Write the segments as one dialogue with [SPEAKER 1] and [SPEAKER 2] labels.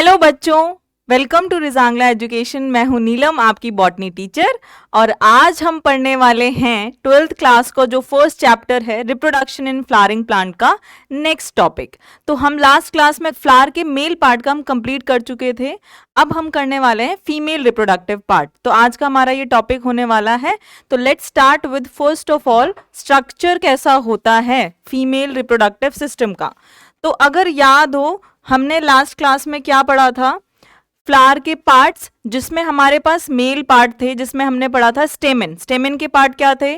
[SPEAKER 1] Hello बच्चों, welcome to Rezang La education. मैं हूं नीलम, आपकी बॉटनी टीचर। और आज हम पढ़ने वाले हैं 12th क्लास को जो फर्स्ट चैप्टर है रिप्रोडक्शन इन फ्लावरिंग प्लांट का नेक्स्ट टॉपिक। तो हम लास्ट क्लास में फ्लावर के मेल पार्ट का हम कंप्लीट कर चुके थे। अब हम करने वाले हैं फीमेल रिप्रोडक्टिव पार्ट। तो आज का हमारा ये टॉपिक होने वाला है। तो let's start with first of all structure कैसा होता है फीमेल रिप्रोडक्टिव सिस्टम का। तो अगर याद हो, हमने लास्ट क्लास में क्या पढ़ा था, फ्लावर के पार्ट्स, जिसमें हमारे पास मेल पार्ट थे, जिसमें हमने पढ़ा था स्टेमेन। स्टेमेन के पार्ट क्या थे?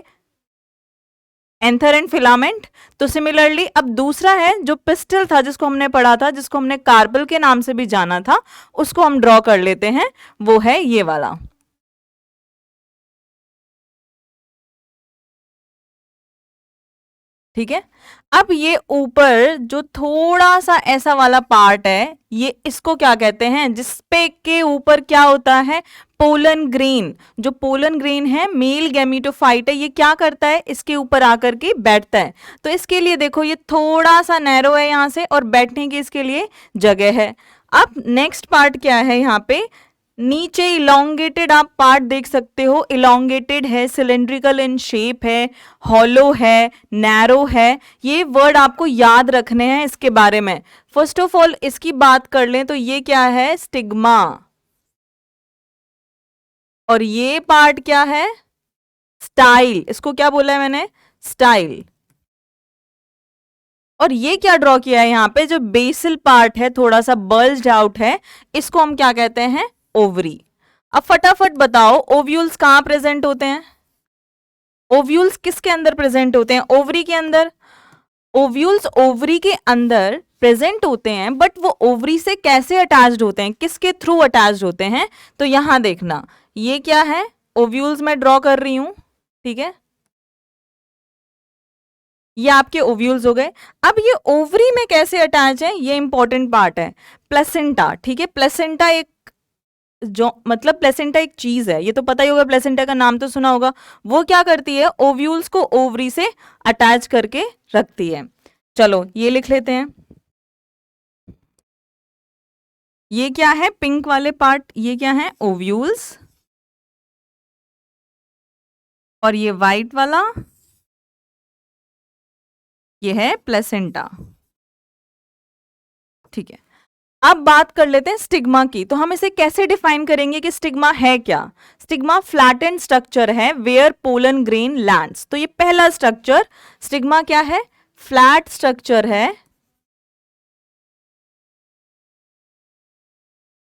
[SPEAKER 1] Anther and filament. तो सिमिलरली अब दूसरा है जो पिस्टल था, जिसको हमने पढ़ा था, जिसको हमने कार्पल के नाम से भी जाना था, उसको हम ड्रॉ कर लेते हैं। वो है ये वाला। ठीक है। अब ये ऊपर जो थोड़ा सा ऐसा वाला पार्ट है, ये इसको क्या कहते हैं? जिसपे के ऊपर क्या होता है? Pollen grain. जो पोलन ग्रेन है, मेल गैमीटोफाइट है, ये क्या करता है? इसके ऊपर आकर के बैठता है। तो इसके लिए देखो, ये थोड़ा सा नैरो है यहां से, और बैठने की इसके लिए जगह है। अब नेक्स्ट पार्ट क्या है? यहाँ पे नीचे इलोंगेटेड आप पार्ट देख सकते हो। इलोंगेटेड है, सिलेंड्रिकल इन शेप है, हॉलो है, नैरो है। ये वर्ड आपको याद रखने हैं इसके बारे में। फर्स्ट ऑफ ऑल इसकी बात कर लें तो ये क्या है? स्टिग्मा। और ये पार्ट क्या है? स्टाइल। इसको क्या बोला है मैंने? स्टाइल। और ये क्या ड्रॉ किया है यहाँ पे? जो बेसल पार्ट है, थोड़ा सा बल्ज्ड आउट है, इसको हम क्या कहते हैं? ओवरी। अब फटाफट बताओ, ओव्यूल्स कहां प्रेजेंट होते हैं? ओव्यूल्स किसके अंदर प्रेजेंट होते हैं? ओवरी के अंदर। ओव्यूल्स ओवरी के अंदर प्रेजेंट होते हैं, बट वो ओवरी से कैसे अटैच्ड होते हैं, किसके थ्रू अटैच्ड होते हैं? तो यहां देखना, ये क्या है? ओव्यूल्स मैं ड्रॉ कर रही हूं। ठीक है, ये आपके ओव्यूल्स हो गए। अब ये ओवरी में कैसे अटैच है, ये इंपॉर्टेंट पार्ट है। प्लेसेंटा। ठीक है, प्लेसेंटा एक जो मतलब प्लेसेंटा एक चीज है, ये तो पता ही होगा, प्लेसेंटा का नाम तो सुना होगा। वो क्या करती है? ओव्यूल्स को ओवरी से अटैच करके रखती है। चलो ये लिख लेते हैं। ये क्या है? पिंक वाले पार्ट, ये क्या है? ओव्यूल्स। और ये वाइट वाला, ये है प्लेसेंटा। ठीक है, अब बात कर लेते हैं स्टिग्मा की। तो हम इसे कैसे डिफाइन करेंगे कि स्टिग्मा है क्या? स्टिग्मा फ्लैटेंड स्ट्रक्चर है वेयर पोलन ग्रेन लैंड्स। तो ये पहला स्ट्रक्चर स्टिग्मा क्या है? फ्लैट स्ट्रक्चर है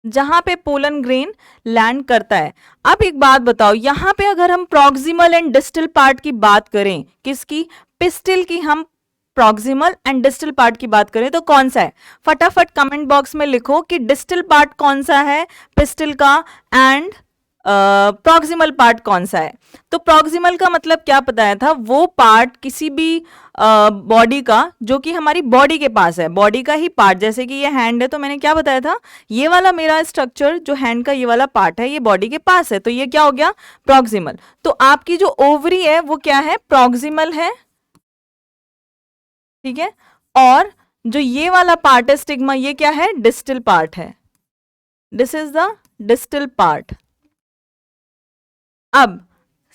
[SPEAKER 1] जहां पे पोलन ग्रेन लैंड करता है। अब एक बात बताओ, यहां पे अगर हम प्रॉक्सिमल एंड डिस्टल पार्ट की बात करें, किसकी? पिस्टिल की। हम प्रॉक्सिमल एंड डिस्टल पार्ट की बात करें तो कौन सा है? फटाफट कमेंट बॉक्स में लिखो कि डिस्टल पार्ट कौन सा है पिस्टिल का, एंड प्रॉक्सिमल पार्ट कौन सा है। तो प्रॉक्सिमल का मतलब क्या बताया था? वो पार्ट किसी भी बॉडी का जो कि हमारी बॉडी के पास है, बॉडी का ही पार्ट। जैसे कि ये हैंड है, तो मैंने क्या बताया था? ये वाला मेरा स्ट्रक्चर जो हैंड का ये वाला पार्ट है, ये बॉडी के पास है, तो ये क्या हो गया? प्रॉक्सिमल। तो आपकी जो ओवरी है वो क्या है? प्रॉक्सिमल है। ठीक है, और जो ये वाला पार्ट है स्टिग्मा, ये क्या है? डिस्टल पार्ट है। This is the distal part. अब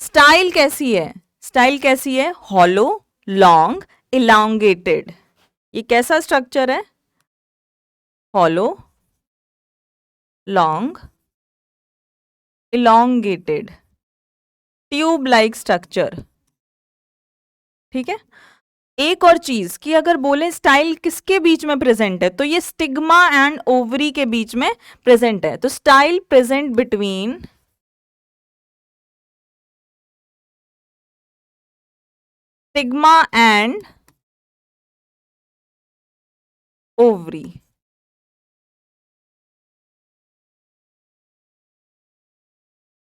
[SPEAKER 1] स्टाइल कैसी है? स्टाइल कैसी है? Hollow, long, elongated. ये कैसा स्ट्रक्चर है? Hollow, long, elongated, tube like structure. ठीक है, एक और चीज कि अगर बोले स्टाइल किसके बीच में प्रेजेंट है, तो ये स्टिग्मा एंड ओवरी के बीच में प्रेजेंट है। तो style present between stigma and ovary.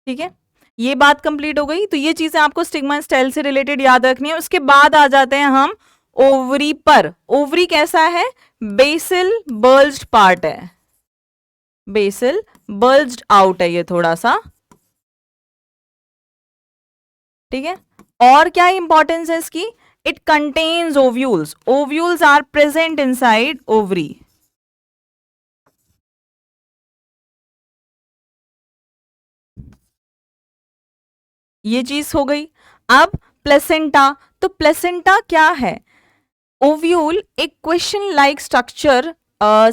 [SPEAKER 1] ठीक है, ये बात कंप्लीट हो गई। तो ये चीजें आपको स्टिग्मा स्टाइल से रिलेटेड याद रखनी है। उसके बाद आ जाते हैं हम ओवरी पर। ओवरी कैसा है? बेसल बल्ज्ड पार्ट है, बेसल बल्ज्ड आउट है ये थोड़ा सा। ठीक है, और क्या इंपॉर्टेंस है इसकी? It contains ovules. Ovules are present inside ovary. ये चीज हो गई। अब प्लेसेंटा, तो प्लेसेंटा क्या है? ओव्यूल एक क्वेश्चन लाइक स्ट्रक्चर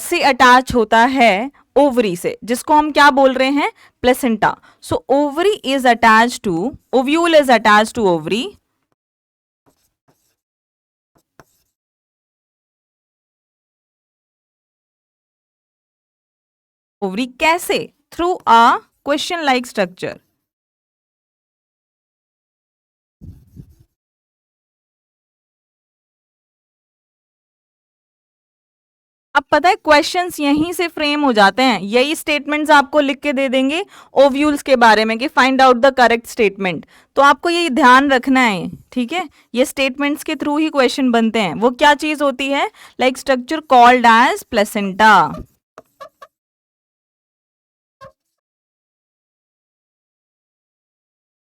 [SPEAKER 1] से अटैच होता है ओवरी से, जिसको हम क्या बोल रहे हैं? Placenta. So ovary is attach to, ovule is attach to ovary. Ovary कैसे? Through a question like structure. अब पता है क्वेश्चंस यहीं से फ्रेम हो जाते हैं, यही स्टेटमेंट्स आपको लिख के दे देंगे ओव्यूल्स के बारे में कि find out the correct statement. तो आपको ये ध्यान रखना है, ठीक है? ये स्टेटमेंट्स के थ्रू ही क्वेश्चन बनते हैं। वो क्या चीज होती है? Like structure called as placenta.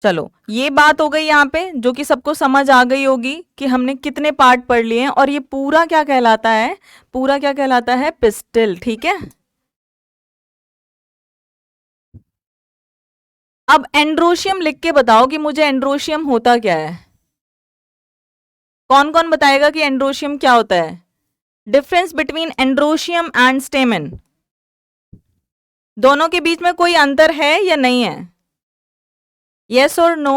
[SPEAKER 1] चलो ये बात हो गई यहाँ पे, जो कि सबको समझ आ गई होगी कि हमने कितने पार्ट पढ़ लिए हैं, और ये पूरा क्या कहलाता है? पूरा क्या कहलाता है? पिस्टल, ठीक है? अब एंड्रोशियम लिख के बताओ कि मुझे एंड्रोशियम होता क्या है। कौन कौन बताएगा कि एंड्रोशियम क्या होता है? डिफरेंस बिटवीन एंड्रोशियम एंड स्टेमन, दोनों के बीच में कोई अंतर है या नहीं है? यस और नो?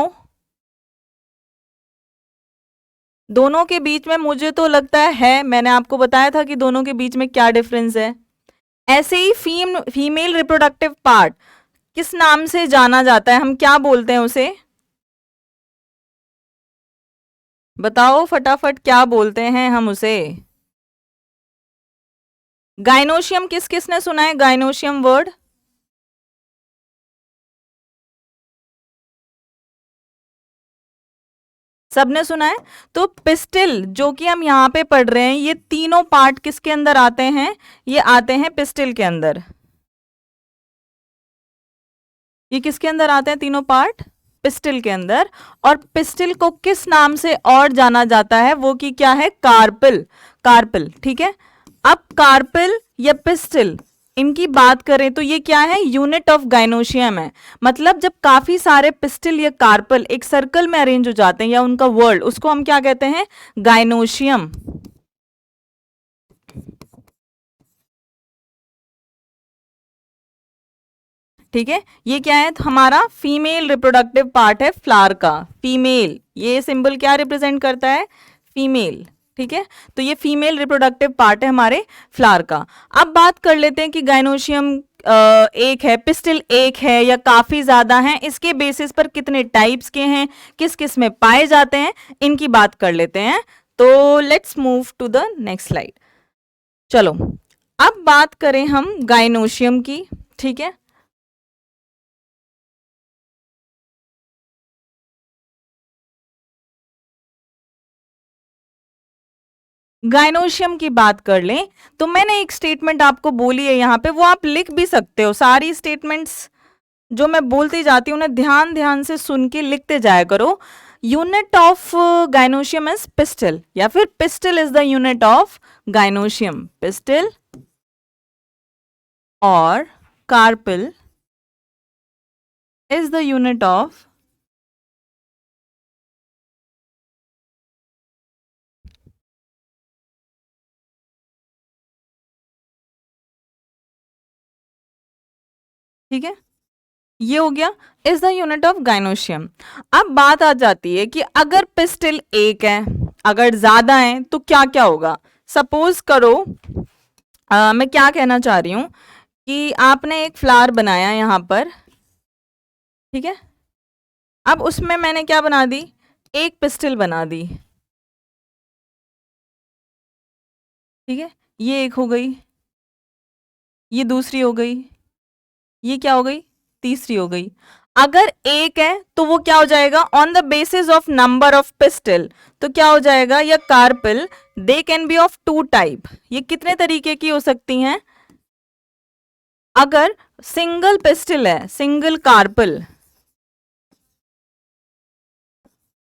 [SPEAKER 1] दोनों के बीच में मुझे तो लगता है, मैंने आपको बताया था कि दोनों के बीच में क्या डिफरेंस है। ऐसे ही फीमेल रिप्रोडक्टिव पार्ट किस नाम से जाना जाता है? हम क्या बोलते हैं उसे? बताओ फटाफट, क्या बोलते हैं हम उसे? गाइनोशियम। किस किसने सुना है गाइनोशियम वर्ड? सबने सुना है। तो पिस्टिल जो कि हम यहां पे पढ़ रहे हैं, ये तीनों पार्ट किसके अंदर आते हैं? ये आते हैं पिस्टिल के अंदर। ये किसके अंदर आते हैं तीनों पार्ट? पिस्टिल के अंदर। और पिस्टिल को किस नाम से और जाना जाता है? वो कि क्या है? कार्पिल। कार्पिल, ठीक है? अब कार्पिल या पिस्टिल, इनकी बात करें तो ये क्या है? यूनिट ऑफ गाइनोशियम है। मतलब जब काफी सारे पिस्टिल या कार्पल एक सर्कल में अरेंज हो जाते हैं, या उनका वर्ल्ड, उसको हम क्या कहते हैं? गाइनोशियम। ठीक है? ये क्या है? हमारा फीमेल रिप्रोडक्टिव पार्ट है फ्लावर का। फीमेल, ये सिंबल क्या रिप्रेजेंट करता है? फीमेल, ठीक है? तो ये फीमेल रिप्रोडक्टिव पार्ट है हमारे फ्लावर का। अब बात कर लेते हैं कि गाइनोशियम एक है, पिस्टिल एक है, या काफी ज्यादा हैं, इसके बेसिस पर कितने टाइप्स के हैं, किस किस में पाए जाते हैं, इनकी बात कर लेते हैं। तो let's move to the next slide. चलो अब बात करें हम गाइनोशियम की, ठीक है? गाइनोशियम की बात कर लें तो मैंने एक स्टेटमेंट आपको बोली है यहाँ पे, वो आप लिख भी सकते हो। सारी स्टेटमेंट्स जो मैं बोलती जाती हूँ उन्हें ध्यान ध्यान से सुन के लिखते जाया करो। Unit of gynoecium is pistol, या फिर pistil is the unit of gynoecium. Pistol और carpel is the unit of ठीक है? ये हो गया, is the unit of gynoecium. अब बात आ जाती है कि अगर पिस्टल एक है, अगर ज्यादा है, तो क्या क्या होगा? सपोज करो, मैं क्या कहना चाह रही हूं कि आपने एक फ्लावर बनाया यहां पर, ठीक है? अब उसमें मैंने क्या बना दी? एक पिस्टल बना दी, ठीक है? ये एक हो गई, ये दूसरी हो गई, ये क्या हो गई? तीसरी हो गई। अगर एक है तो वो क्या हो जाएगा? On the basis of number of pistil, तो क्या हो जाएगा? या carpel, they can be of two type. ये कितने तरीके की हो सकती हैं? अगर सिंगल पिस्टल है, सिंगल कार्पल,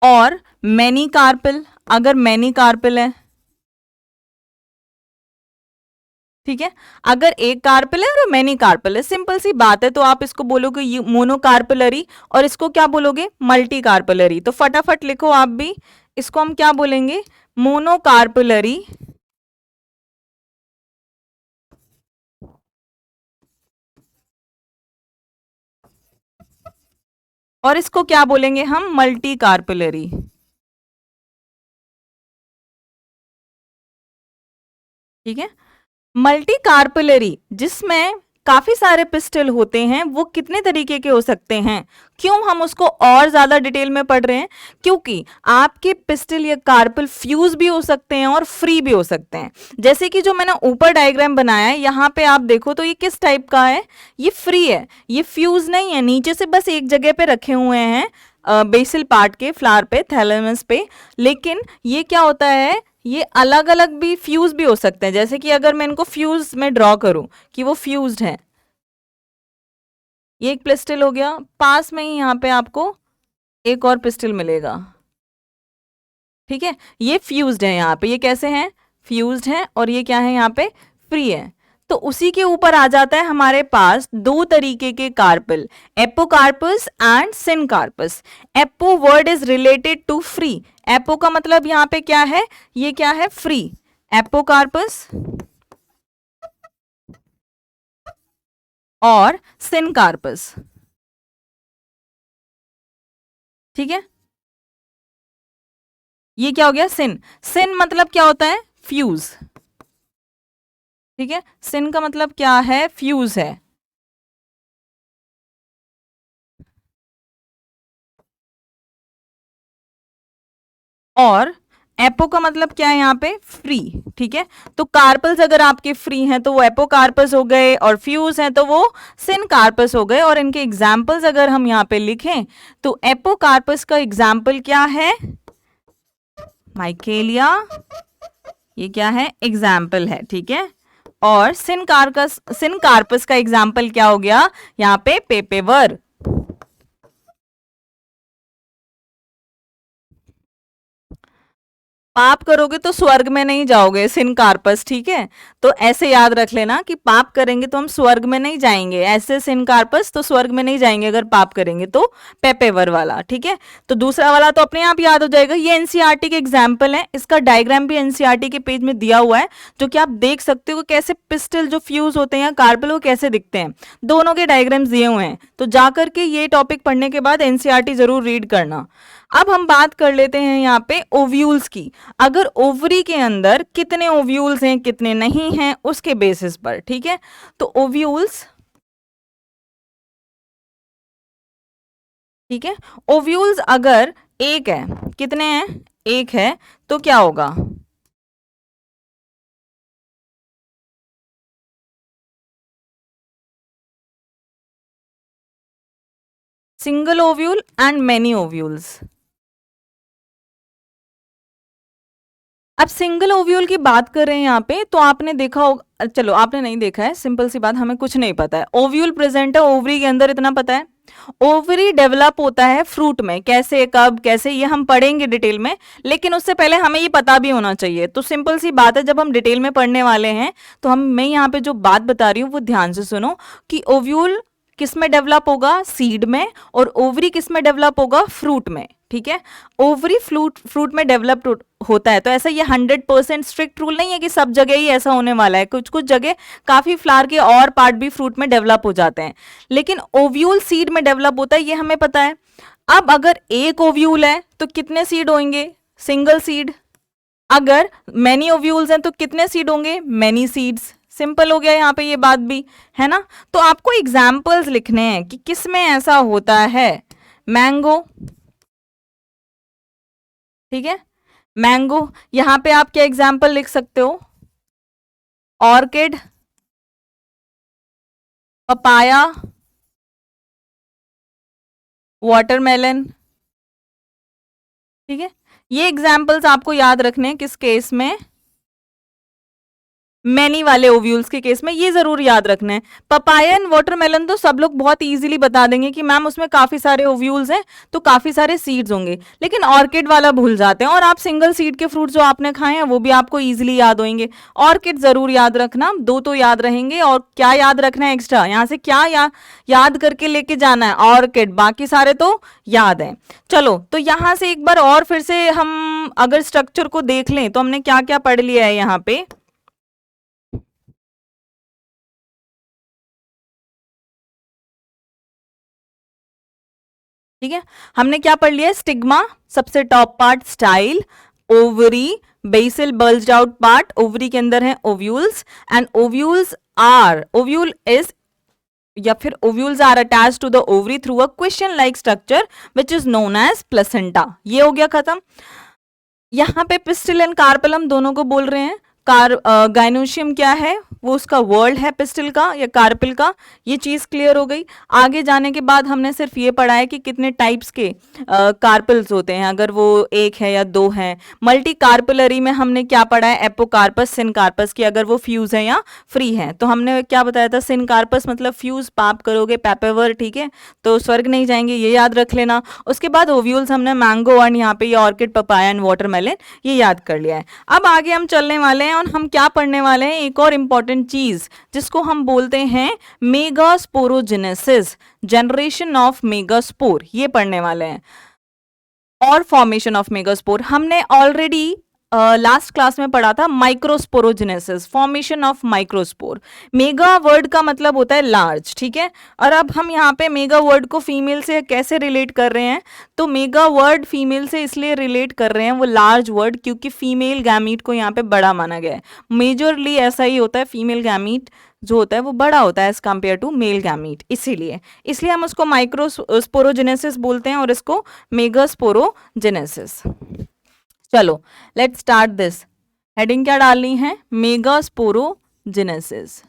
[SPEAKER 1] और मैनी कार्पल, अगर मैनी कार्पल है, ठीक है। अगर एक कार्पेल है और मैनी कार्पेल है, सिंपल सी बात है, तो आप इसको बोलोगे मोनोकार्पेलरी और इसको क्या बोलोगे, मल्टी कार्पेलरी। तो फटाफट लिखो आप भी, इसको हम क्या बोलेंगे, मोनोकार्पेलरी, और इसको क्या बोलेंगे हम, मल्टी कार्पेलरी। ठीक है। मल्टी कार्पेलरी जिसमें काफी सारे पिस्टल होते हैं, वो कितने तरीके के हो सकते हैं। क्यों हम उसको और ज्यादा डिटेल में पढ़ रहे हैं, क्योंकि आपके पिस्टल या कार्पल फ्यूज भी हो सकते हैं और फ्री भी हो सकते हैं। जैसे कि जो मैंने ऊपर डायग्राम बनाया है, यहाँ पे आप देखो तो ये किस टाइप का है, ये फ्री है, ये फ्यूज नहीं है, नीचे से बस एक जगह पे रखे हुए हैं बेसल पार्ट के फ्लावर पे, थैलेमस पे। लेकिन ये क्या होता है, ये अलग अलग भी फ्यूज भी हो सकते हैं। जैसे कि अगर मैं इनको फ्यूज में ड्रॉ करूं कि वो फ्यूज्ड है, ये एक पिस्टल हो गया, पास में ही यहाँ पे आपको एक और पिस्टल मिलेगा। ठीक है, ये फ्यूज्ड है, यहाँ पे ये कैसे हैं, फ्यूज्ड है, और ये क्या है, यहाँ पे फ्री है। तो उसी के ऊपर आ जाता है हमारे पास दो तरीके के carpel, apocarpous and syncarpous. Apo word is related to free, apo का मतलब यहाँ पे क्या है, ये क्या है, फ्री। एपोकार्पस और सिनकार्पस। ठीक है, ये क्या हो गया, सिन। सिन मतलब क्या होता है, फ्यूज। ठीक है, सिन का मतलब क्या है, फ्यूज है। और एपो का मतलब क्या है, यहाँ पे फ्री। ठीक है, तो कार्पल्स अगर आपके फ्री हैं तो वो एपोकार्पस हो गए, और फ्यूज हैं तो वो सिनकार्पस हो गए। और इनके एग्जाम्पल्स अगर हम यहाँ पे लिखें तो एपोकार्पस का एग्जाम्पल क्या है, माइकेलिया, ये क्या है, एग्जाम्पल है। ठीक है, और सिनकार्पस का एग्जाम्पल क्या हो गया, यहाँ पे पेपेवर। पाप करोगे तो स्वर्ग में नहीं जाओगे, सिनकार्पस। ठीक है, तो ऐसे याद रख लेना कि पाप करेंगे तो हम स्वर्ग में नहीं जाएंगे, ऐसे सिनकार्पस तो स्वर्ग में नहीं जाएंगे अगर पाप करेंगे तो, पेपेवर वाला। ठीक है, तो दूसरा वाला तो अपने आप याद हो जाएगा। ये एनसीईआरटी के एग्जाम्पल है, इसका डायग्राम भी एनसीईआरटी के पेज में दिया हुआ है, जो कि आप देख सकते हो कैसे पिस्टल जो फ्यूज होते हैं, कार्बल वो कैसे दिखते हैं, दोनों के डायग्राम्स दिए हुए हैं। तो जाकर के ये टॉपिक पढ़ने के बाद एनसीईआरटी जरूर रीड करना। अब हम बात कर लेते हैं यहाँ पे ओव्यूल्स की। अगर ओवरी के अंदर कितने ओव्यूल्स हैं कितने नहीं हैं उसके बेसिस पर। ठीक है, तो ओव्यूल्स, ठीक है, ओव्यूल्स अगर एक है, कितने हैं, एक है, तो क्या होगा, single ovule and many ovules. अब सिंगल ओव्यूल की बात कर रहे हैं यहाँ पे, तो आपने देखा होगा, चलो आपने नहीं देखा है, सिंपल सी बात, हमें कुछ नहीं पता है। ओव्यूल प्रेजेंट है ओवरी के अंदर, इतना पता है। ओवरी डेवलप होता है फ्रूट में, कैसे, कब, कैसे, ये हम पढ़ेंगे डिटेल में, लेकिन उससे पहले हमें ये पता भी होना चाहिए। तो सिंपल सी बात है, जब हम डिटेल में पढ़ने वाले हैं तो मैं यहाँ पे जो बात बता रही हूँ वो ध्यान से सुनो, कि ओव्यूल किस में डेवलप होगा, सीड में, और ओवरी किस में डेवलप होगा, फ्रूट में। ठीक है, ओवरी फ्रूट में डेवलप होता है। तो ऐसा ये 100% स्ट्रिक्ट रूल नहीं है कि सब जगह ही ऐसा होने वाला है, कुछ कुछ जगह काफी फ्लावर के और पार्ट भी फ्रूट में डेवलप हो जाते हैं, लेकिन ओव्यूल सीड में डेवलप होता है, ये हमें पता है। अब अगर एक ओव्यूल है तो कितने सीड होंगे, सिंगल सीड। अगर मैनी ओव्यूल्स हैं तो कितने सीड होंगे, मैनी सीड्स। सिंपल हो गया यहाँ पे ये बात भी, है ना। तो आपको एग्जाम्पल्स लिखने हैं कि किस में ऐसा होता है। मैंगो, ठीक है, मैंगो, यहां पे आप क्या एग्जाम्पल लिख सकते हो, ऑर्किड, पपाया, वाटरमेलन। ठीक है, ये एग्जाम्पल्स आपको याद रखने हैं किस केस में, मैनी वाले ओव्यूल्स के केस में ये जरूर याद रखना है। पपाया एंड वाटरमेलन तो सब लोग बहुत इजीली बता देंगे कि मैम उसमें काफी सारे ओव्यूल्स हैं तो काफी सारे सीड्स होंगे, लेकिन ऑर्किड वाला भूल जाते हैं, और आप सिंगल सीड के फ्रूट जो आपने खाए हैं वो भी आपको इजीली याद होंगे। ऑर्किड जरूर याद रखना, दो तो याद रहेंगे। और क्या याद रखना है एक्स्ट्रा, यहाँ से क्या याद करके लेके जाना है, ऑर्किड, बाकी सारे तो याद है। चलो तो यहाँ से एक बार और फिर से हम अगर स्ट्रक्चर को देख लें तो हमने क्या क्या पढ़ लिया है यहाँ पे। ठीक है, हमने क्या पढ़ लिया है, स्टिग्मा सबसे top part, style, ovary, basal bulged out part, ovary के अंदर है ovules, and ovules are, ovule is या फिर ovules are attached to the ovary through a question like structure which is known as placenta. ये हो गया खत्म। यहाँ पे पिस्टिल एंड कार्पेलम दोनों को बोल रहे हैं। गाइनोशियम क्या है, वो उसका वर्ड है पिस्टिल का या कार्पिल का, ये चीज क्लियर हो गई। आगे जाने के बाद हमने सिर्फ ये पढ़ा है कि कितने टाइप्स के कार्पिल्स होते हैं, अगर वो एक है या दो हैं। मल्टी कार्पिलरी में हमने क्या पढ़ा है, एपोकार्पस, सिनकार्पस की, अगर वो फ्यूज है या फ्री है। तो हमने क्या बताया था, सिनकार्पस मतलब फ्यूज, पाप करोगे पैपेवर, ठीक है, तो स्वर्ग नहीं जाएंगे, ये याद रख लेना। उसके बाद ओव्यूल्स हमने मैंगो और यहाँ पे ये ऑर्किड, पपाया एंड वाटरमेलन, ये याद कर लिया है। अब आगे हम चलने वाले हैं और हम क्या पढ़ने वाले हैं, एक और इंपॉर्टेंट चीज जिसको हम बोलते हैं मेगास्पोरोजेनेसिस, जनरेशन ऑफ मेगास्पोर, ये पढ़ने वाले हैं। और फॉर्मेशन ऑफ मेगास्पोर हमने ऑलरेडी लास्ट क्लास में पढ़ा था, microsporogenesis, formation of microspore. Mega word का मतलब होता है लार्ज, ठीक है। और अब हम यहाँ पे मेगा वर्ड को फीमेल से कैसे रिलेट कर रहे हैं, तो मेगा वर्ड फीमेल से इसलिए रिलेट कर रहे हैं, वो लार्ज वर्ड, क्योंकि फीमेल गैमीट को यहाँ पे बड़ा माना गया है। मेजरली ऐसा ही होता है, फीमेल गैमीट जो होता है वो बड़ा होता है as compare to male gamete, इसीलिए इसलिए हम उसको माइक्रोस्पोरोजेनेसिस बोलते हैं और इसको मेगास्पोरोजेनेसिस। चलो लेट्स स्टार्ट दिस। हेडिंग क्या डालनी है, मेगास्पोरोजेनेसिस।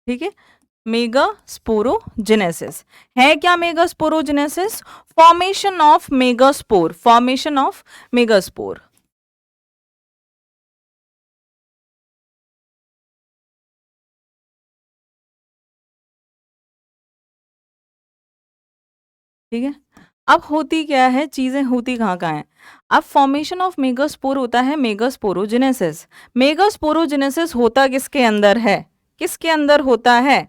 [SPEAKER 1] ठीक है, मेगास्पोरोजेनेसिस है क्या, megasporogenesis, formation of megaspore, formation of megaspore. ठीक है, अब होती क्या है चीजें, होती कहाँ कहाँ है। अब फॉर्मेशन ऑफ मेगास्पोर होता है मेगास्पोरोजेनेसिस। मेगास्पोरोजेनेसिस होता किसके अंदर है, किसके अंदर होता है,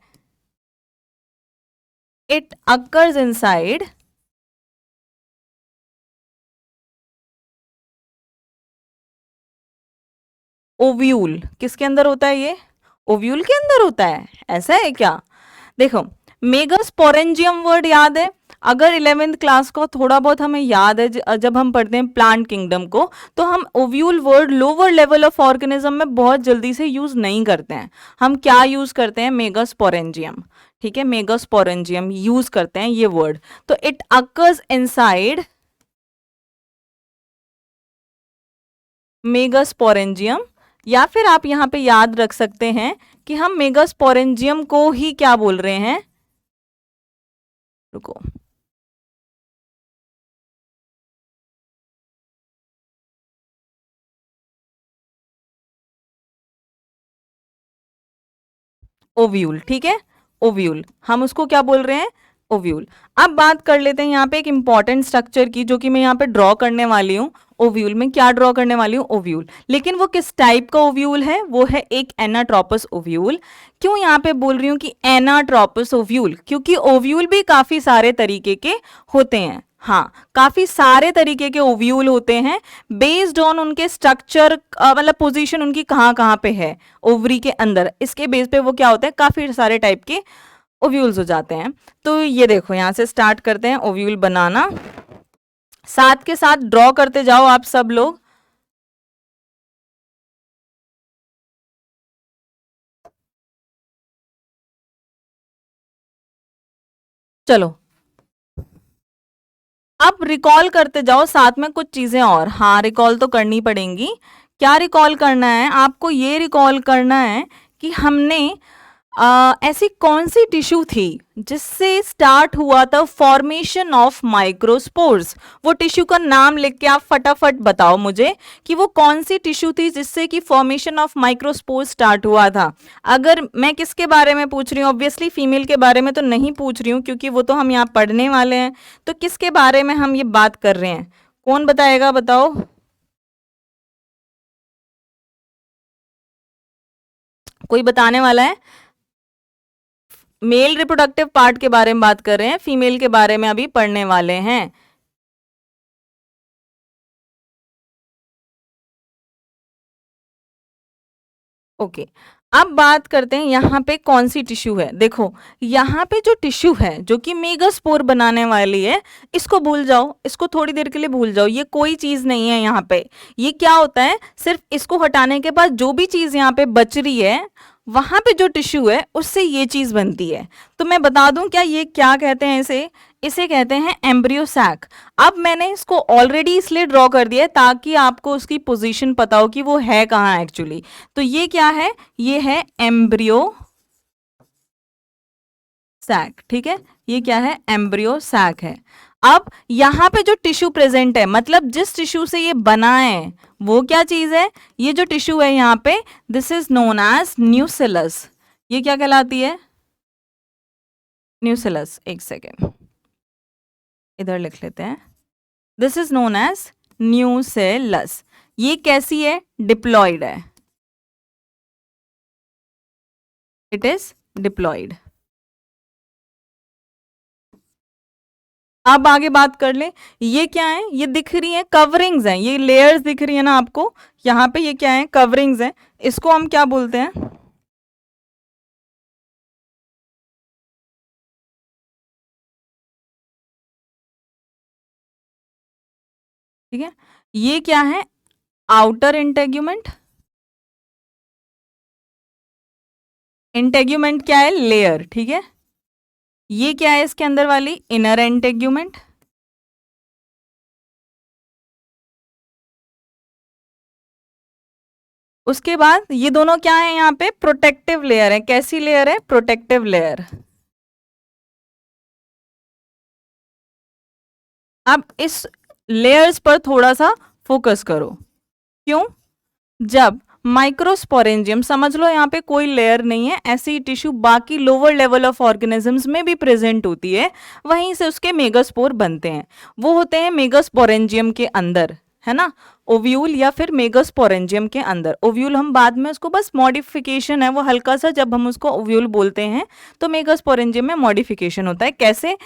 [SPEAKER 1] इट अकर्स इनसाइड ओव्यूल। किसके अंदर होता है ये, ओव्यूल के अंदर होता है, ऐसा है क्या। देखो, मेगास्पोरेंजियम वर्ड याद है, अगर 11th क्लास को थोड़ा बहुत हमें याद है, जब हम पढ़ते हैं प्लांट किंगडम को, तो हम ovule word lower level of organism में बहुत जल्दी से यूज नहीं करते हैं। हम क्या यूज करते हैं, मेगास्पोरेंजियम, ठीक है, मेगास्पोरेंजियम यूज करते हैं ये वर्ड। तो इट अकर्स इनसाइड मेगास्पोरेंजियम, या फिर आप यहां पे याद रख सकते हैं कि हम मेगास्पोरेंजियम को ही क्या बोल रहे हैं, रुको, ओव्यूल, ठीक है, ओव्यूल, हम उसको क्या बोल रहे हैं, ओव्यूल। अब बात कर लेते हैं यहाँ पे एक इंपॉर्टेंट स्ट्रक्चर की, जो कि मैं यहाँ पे ड्रॉ करने वाली हूँ। ओव्यूल में क्या ड्रॉ करने वाली हूँ, ओव्यूल, लेकिन वो किस टाइप का ओव्यूल है, वो है एक एनाट्रोपस ओव्यूल। क्यों यहाँ पे बोल रही हूँ कि एनाट्रोपस ओव्यूल, क्योंकि ओव्यूल भी काफी सारे तरीके के होते हैं। हाँ, काफी सारे तरीके के ओव्यूल होते हैं, बेस्ड ऑन उनके स्ट्रक्चर, मतलब पोजीशन उनकी कहाँ कहाँ पे है ओवरी के अंदर, इसके बेस पे वो क्या होता है, काफी सारे टाइप के ओव्यूल्स हो जाते हैं। तो ये देखो, यहां से स्टार्ट करते हैं ओव्यूल बनाना, साथ के साथ ड्रॉ करते जाओ आप सब लोग। चलो, अब रिकॉल करते जाओ साथ में कुछ चीजें और, हाँ रिकॉल तो करनी पड़ेंगी। क्या रिकॉल करना है आपको? ये रिकॉल करना है कि हमने ऐसी कौन सी टिश्यू थी जिससे स्टार्ट हुआ था फॉर्मेशन ऑफ माइक्रोस्पोर्स। वो टिश्यू का नाम लिख के आप फटाफट बताओ मुझे कि वो कौन सी टिश्यू थी जिससे कि फॉर्मेशन ऑफ माइक्रोस्पोर्स स्टार्ट हुआ था। अगर मैं किसके बारे में पूछ रही हूँ, ऑब्वियसली फीमेल के बारे में तो नहीं पूछ रही हूँ क्योंकि वो तो हम यहाँ पढ़ने वाले हैं। तो किसके बारे में हम ये बात कर रहे हैं? कौन बताएगा, बताओ। कोई बताने वाला है? मेल रिप्रोडक्टिव पार्ट के बारे में बात कर रहे हैं, फीमेल के बारे में अभी पढ़ने वाले हैं। ओके, अब बात करते हैं यहाँ पे कौन सी टिश्यू है। देखो यहाँ पे जो टिश्यू है जो कि मेगास्पोर बनाने वाली है, इसको भूल जाओ, इसको थोड़ी देर के लिए भूल जाओ, ये कोई चीज नहीं है यहाँ पे। ये क्या होता है, सिर्फ इसको हटाने के बाद जो भी चीज यहाँ पे बच रही है वहां पे जो टिश्यू है उससे ये चीज बनती है। तो मैं बता दूं क्या ये क्या कहते हैं, इसे इसे कहते हैं एम्ब्रियो सैक। अब मैंने इसको ऑलरेडी इसलिए ड्रॉ कर दिया है ताकि आपको उसकी पोजीशन पता हो कि वो है कहाँ एक्चुअली। तो ये क्या है, ये है एम्ब्रियो सैक, ठीक है, ये क्या है, एम्ब्रियो सैक है। अब यहाँ पे जो टिश्यू प्रेजेंट है, मतलब जिस टिश्यू से ये बना है वो क्या चीज है, ये जो टिश्यू है यहाँ पे, this is known as nucellus. ये क्या कहलाती है, न्यूसिलस। एक सेकेंड इधर लिख लेते हैं, this is known as nucellus. ये कैसी है, डिप्लॉइड है, इट इज डिप्लॉइड। अब आगे बात कर ले, ये क्या है, ये दिख रही है कवरिंग्स हैं, ये लेयर्स दिख रही है ना आपको यहाँ पे, ये क्या है, कवरिंग्स हैं। इसको हम क्या बोलते हैं, ठीक है, ये क्या है, आउटर इंटेग्यूमेंट। इंटेग्यूमेंट क्या है, लेयर, ठीक है। ये क्या है इसके अंदर वाली, इनर इंटेग्यूमेंट। उसके बाद ये दोनों क्या है, यहाँ पे प्रोटेक्टिव लेयर है। कैसी लेयर है, प्रोटेक्टिव लेयर। अब इस लेयर्स पर थोड़ा सा फोकस करो। क्यों, जब माइक्रोस्पोरेंजियम, समझ लो यहाँ पे कोई लेयर नहीं है, ऐसी टिश्यू बाकी लोअर लेवल ऑफ ऑर्गेनिजम्स में भी प्रेजेंट होती है, वहीं से उसके मेगास्पोर बनते हैं। वो होते हैं मेगास्पोरेंजियम के अंदर, है ना, ओव्यूल या फिर मेगास्पोरेंजियम के अंदर। ओव्यूल हम बाद में उसको बस मॉडिफिकेशन है वो हल्का सा, जब हम उसको ओव्यूल बोलते हैं तो मेगास्पोरेंजियम में मॉडिफिकेशन होता है। कैसे,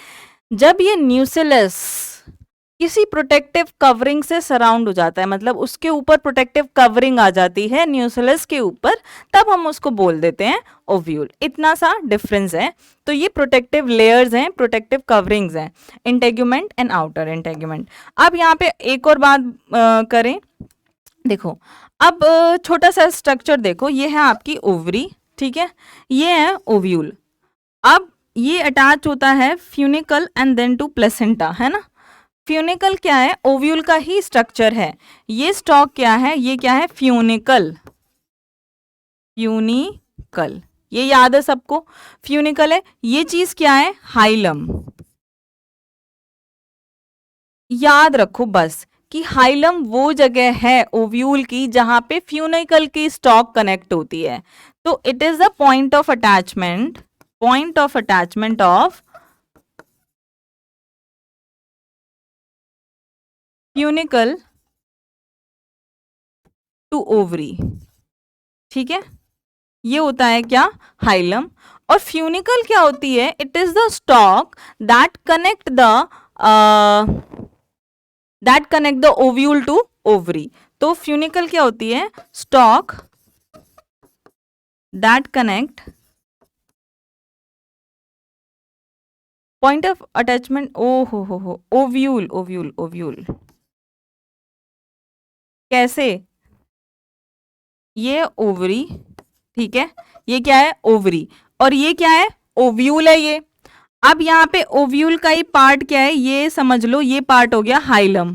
[SPEAKER 1] जब ये न्यूसिलस किसी प्रोटेक्टिव कवरिंग से सराउंड हो जाता है, मतलब उसके ऊपर प्रोटेक्टिव कवरिंग आ जाती है न्यूसिलस के ऊपर, तब हम उसको बोल देते हैं ओव्यूल। इतना सा डिफरेंस है। तो ये प्रोटेक्टिव लेयर्स हैं, प्रोटेक्टिव कवरिंग्स हैं, इंटेग्यूमेंट एंड आउटर इंटेग्यूमेंट। अब यहाँ पे एक और बात करें, देखो अब छोटा सा स्ट्रक्चर देखो, ये है आपकी ओवरी, ठीक है, ये है ओव्यूल। अब ये अटैच होता है funicle and then to placenta, है ना। फ्यूनिकल क्या है, ओव्यूल का ही स्ट्रक्चर है। ये स्टॉक क्या है, ये क्या है, फ्यूनिकल। फ्यूनिकल, ये याद है सबको, फ्यूनिकल है। ये चीज क्या है, हाइलम। याद रखो बस कि हाइलम वो जगह है ओव्यूल की जहां पे फ्यूनिकल की स्टॉक कनेक्ट होती है। तो it is the point of attachment, point of attachment of funicle to ovary, ठीक है। ये होता है क्या, हाइलम। और फ्यूनिकल क्या होती है, it is the stalk that connect the ovule to ovary. तो फ्यूनिकल क्या होती है, stalk that connect, point of attachment, ओ हो, ओव्यूल, ओव्यूल, ओव्यूल। कैसे, ये ओवरी, ठीक है, ये क्या है, ओवरी, और ये क्या है, ओव्यूल है ये। अब यहाँ पे ओव्यूल का ही पार्ट क्या है ये समझ लो, ये पार्ट हो गया हाइलम,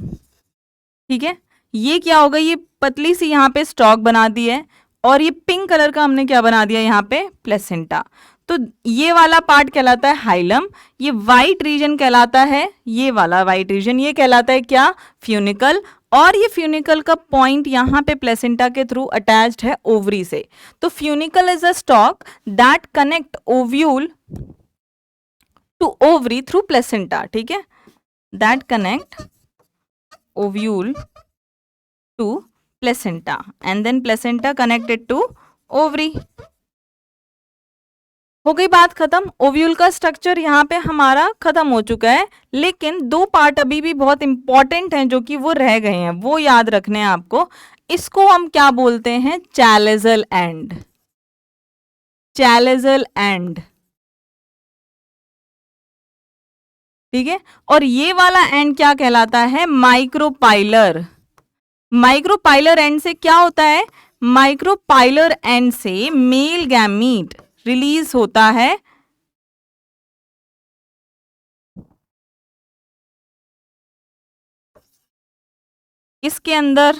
[SPEAKER 1] ठीक है। ये क्या होगा, ये पतली सी यहाँ पे स्टॉक बना दी है और ये पिंक कलर का हमने क्या बना दिया यहाँ पे, प्लेसेंटा। तो ये वाला पार्ट कहलाता है हाइलम, ये वाइट रीजन कहलाता है, ये वाला वाइट रीजन ये कहलाता है क्या, फ्यूनिकल। और ये फ्यूनिकल का पॉइंट यहाँ पे प्लेसेंटा के थ्रू अटैच्ड है ओवरी से। तो funicle is a stalk that connect ovule to ovary through placenta, ठीक है, that connect ovule to placenta and then placenta connected to ovary। हो गई बात खत्म। ओव्यूल का स्ट्रक्चर यहाँ पे हमारा खत्म हो चुका है, लेकिन दो पार्ट अभी भी बहुत इंपॉर्टेंट हैं जो कि वो रह गए हैं, वो याद रखने हैं आपको। इसको हम क्या बोलते हैं, चैलेजल एंड, चैलेजल एंड, ठीक है। और ये वाला एंड क्या कहलाता है, माइक्रोपाइलर। माइक्रोपाइलर एंड से क्या होता है, माइक्रोपाइलर एंड से मेल गैमीट रिलीज होता है, इसके अंदर,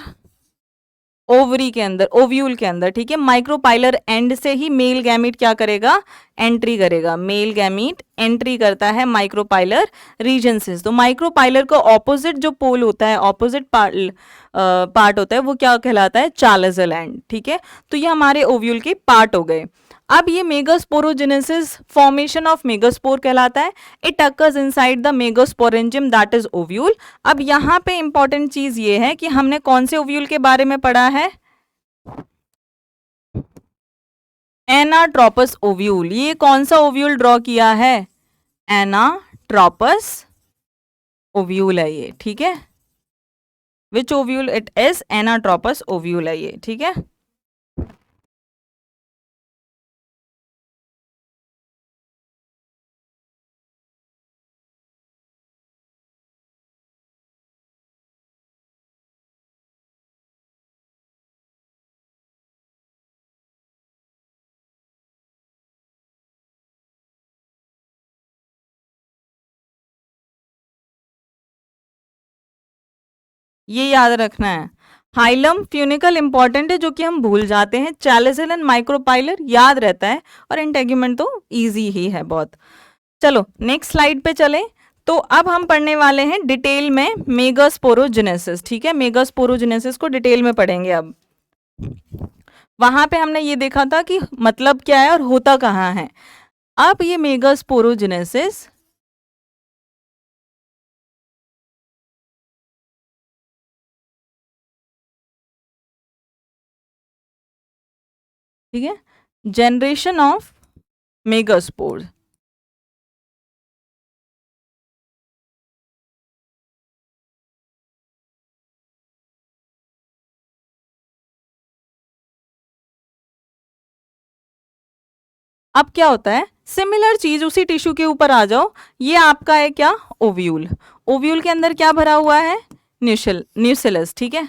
[SPEAKER 1] ओवरी के अंदर, ओव्यूल के अंदर, ठीक है। माइक्रोपाइलर एंड से ही मेल गैमीट क्या करेगा, एंट्री करेगा। मेल गैमीट एंट्री करता है माइक्रोपाइलर रीजन से। तो माइक्रोपाइलर का ऑपोजिट जो पोल होता है, ऑपोजिट पार्ट होता है, वो क्या कहलाता है, चालेजल एंड, ठीक है। तो ये हमारे ओव्यूल के पार्ट हो गए। अब ये मेगास्पोरोजेनेसिस, फॉर्मेशन ऑफ मेगास्पोर कहलाता है। It occurs inside the megasporangium that is ovule. अब यहाँ पे इंपॉर्टेंट चीज ये है कि हमने कौन से ओव्यूल के बारे में पढ़ा है, एनाट्रोपस ओव्यूल। ये कौन सा ओव्यूल ड्रॉ किया है, एनाट्रोपस ओव्यूल है ये, ठीक है। Which ovule it is, anatropous ovule है ये, ठीक है। ये याद रखना है, हाइलम फ्यूनिकल इंपॉर्टेंट है जो कि हम भूल जाते हैं, चैलेजल एंड माइक्रोपाइलर याद रहता है, और इंटेगुमेंट तो इजी ही है बहुत। चलो नेक्स्ट स्लाइड पे चलें। तो अब हम पढ़ने वाले हैं डिटेल में मेगास्पोरोजेनेसिस, ठीक है। मेगास्पोरोजेनेसिस को डिटेल में पढ़ेंगे अब। वहां पे हमने ये देखा था कि मतलब क्या है और होता कहाँ है। अब ये मेगास्पोरोजेनेसिस, ठीक है, जनरेशन ऑफ मेगास्पोर। अब क्या होता है, सिमिलर चीज उसी टिश्यू के ऊपर आ जाओ। ये आपका है क्या, ओव्यूल। ओव्यूल के अंदर क्या भरा हुआ है, न्यूसिलस, ठीक है।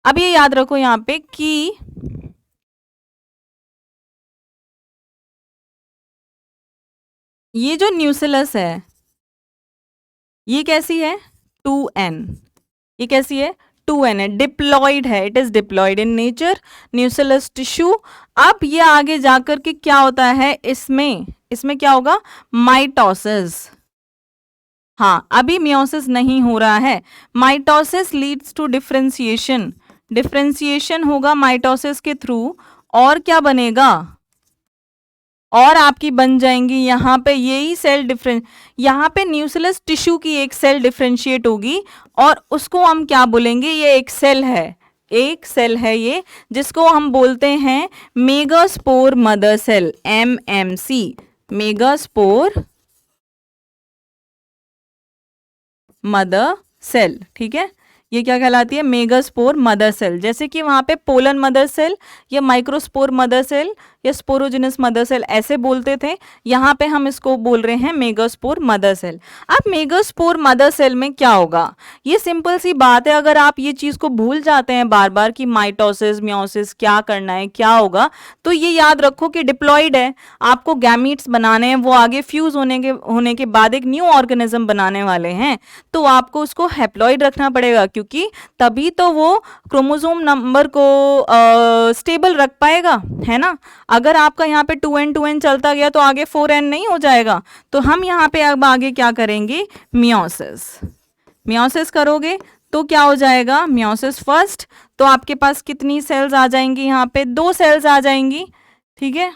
[SPEAKER 1] अब ये याद रखो यहाँ पे कि ये जो न्यूसिलस है ये कैसी है, 2n। ये कैसी है, 2n है, डिप्लॉइड है, it is diploid in nature, न्यूसिलस tissue. अब ये आगे जाकर के क्या होता है, इसमें इसमें क्या होगा, माइटोसिस। हाँ, अभी मियोसिस नहीं हो रहा है। Mitosis leads to differentiation, differentiation होगा माइटोसिस के थ्रू, और क्या बनेगा, और आपकी बन जाएंगी यहाँ पे यही सेल डिफरेंस, यहाँ पे न्यूसिलस टिश्यू की एक सेल डिफरेंशिएट होगी, और उसको हम क्या बोलेंगे, ये एक सेल है, एक सेल है ये, जिसको हम बोलते हैं megaspore mother cell, MMC, megaspore mother cell, ठीक है। ये क्या कहलाती है? Megaspore mother cell. जैसे कि वहां पे पोलन मदर सेल या माइक्रोस्पोर मदर सेल या स्पोरोजिनस मदर सेल ऐसे बोलते थे, यहाँ पे हम इसको बोल रहे हैं मेगास्पोर मदर सेल। अब मेगास्पोर मदर सेल में क्या होगा? ये सिंपल सी बात है, अगर आप ये चीज को भूल जाते हैं बार बार कि माइटोसिस मियोसिस क्या करना है क्या होगा, तो ये याद रखो कि डिप्लॉइड है, आपको गैमीट्स बनाने हैं, वो आगे फ्यूज होने के बाद एक न्यू ऑर्गेनिज्म बनाने वाले हैं, तो आपको उसको हैप्लॉइड रखना पड़ेगा, क्योंकि तभी तो वो क्रोमोसोम नंबर को स्टेबल रख पाएगा, है ना। अगर आपका यहाँ पे 2n चलता गया तो आगे 4n नहीं हो जाएगा। तो हम यहाँ पे अब आगे क्या करेंगे? मियोसिस। मियोसिस करोगे तो क्या हो जाएगा? मियोसिस फर्स्ट, तो आपके पास कितनी सेल्स आ जाएंगी? यहाँ पे 2 सेल्स आ जाएंगी, ठीक है।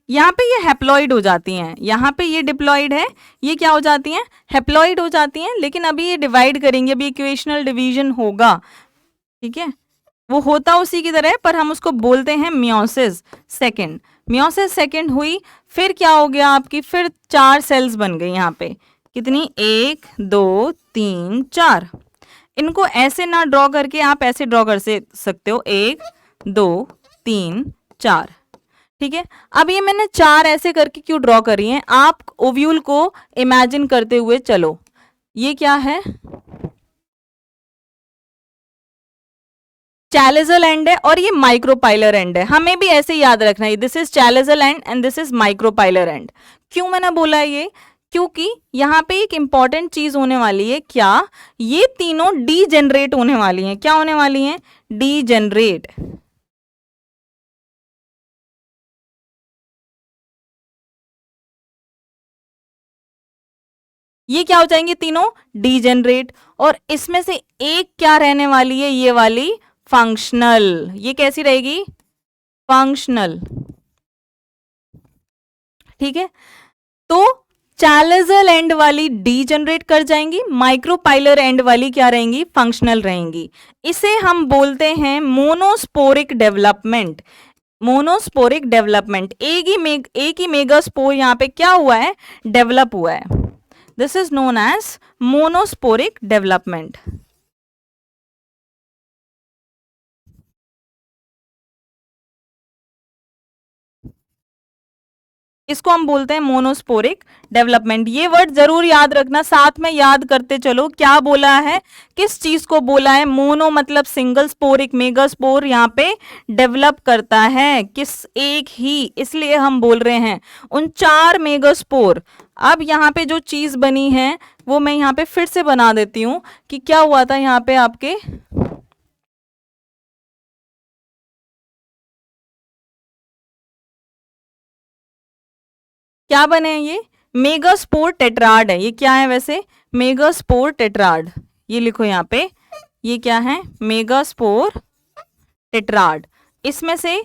[SPEAKER 1] यहाँ पे ये हैप्लॉइड हो जाती हैं, यहाँ पे ये डिप्लॉइड है, ये क्या हो जाती हैं? हैप्लॉइड हो जाती हैं। लेकिन अभी ये डिवाइड करेंगे, अभी इक्वेशनल डिवीजन होगा, ठीक है। वो होता उसी की तरह है, पर हम उसको बोलते हैं मियोसिस सेकंड। मियोसिस सेकंड हुई, फिर क्या हो गया आपकी? फिर 4 सेल्स बन गई यहाँ पे। कितनी? 1 2 3 4। इनको ऐसे ना ड्रॉ करके आप ऐसे ड्रॉ कर सकते हो, 1 2 3 4, ठीक है। अब ये मैंने 4 ऐसे करके क्यों ड्रॉ करी हैं? आप ओव्यूल को इमेजिन करते हुए चलो। ये क्या है? चैलेजल एंड है और ये माइक्रोपाइलर एंड है, हमें भी ऐसे ही याद रखना है, this is chalazal and and this is micropylar and. क्यों मैंने बोला है ये? क्योंकि यहाँ पे एक इंपॉर्टेंट चीज होने वाली है, क्या? ये तीनों डी जनरेट होने वाली हैं। क्या होने वाली हैं? D generate. ये क्या हो जाएंगे? तीनों डीजेनरेट। और इसमें से एक क्या रहने वाली है? ये वाली फंक्शनल। ये कैसी रहेगी? फंक्शनल, ठीक है। तो चैलेजल एंड वाली डीजेनरेट कर जाएंगी, माइक्रोपाइलर एंड वाली क्या रहेंगी? फंक्शनल रहेंगी। इसे हम बोलते हैं मोनोस्पोरिक डेवलपमेंट। मोनोस्पोरिक डेवलपमेंट, एक ही मेगास्पोर यहाँ पे क्या हुआ है? डेवलप हुआ है। This is known as monosporic development. इसको हम बोलते हैं मोनोस्पोरिक डेवलपमेंट। ये वर्ड जरूर याद रखना, साथ में याद करते चलो क्या बोला है, किस चीज को बोला है। मोनो मतलब सिंगल स्पोर, एक मेगा स्पोर यहाँ पे डेवलप करता है, किस? एक ही, इसलिए हम बोल रहे हैं उन 4 मेगा स्पोर। अब यहाँ पे जो चीज बनी है वो मैं यहाँ पे फिर से बना देती हूँ कि क्या हुआ था यहाँ पे आपके। क्या बने हैं ये? मेगास्पोर टेट्राड है। ये क्या है वैसे? Megaspore tetrad. ये लिखो यहाँ पे, ये क्या है? Megaspore tetrad. इसमें से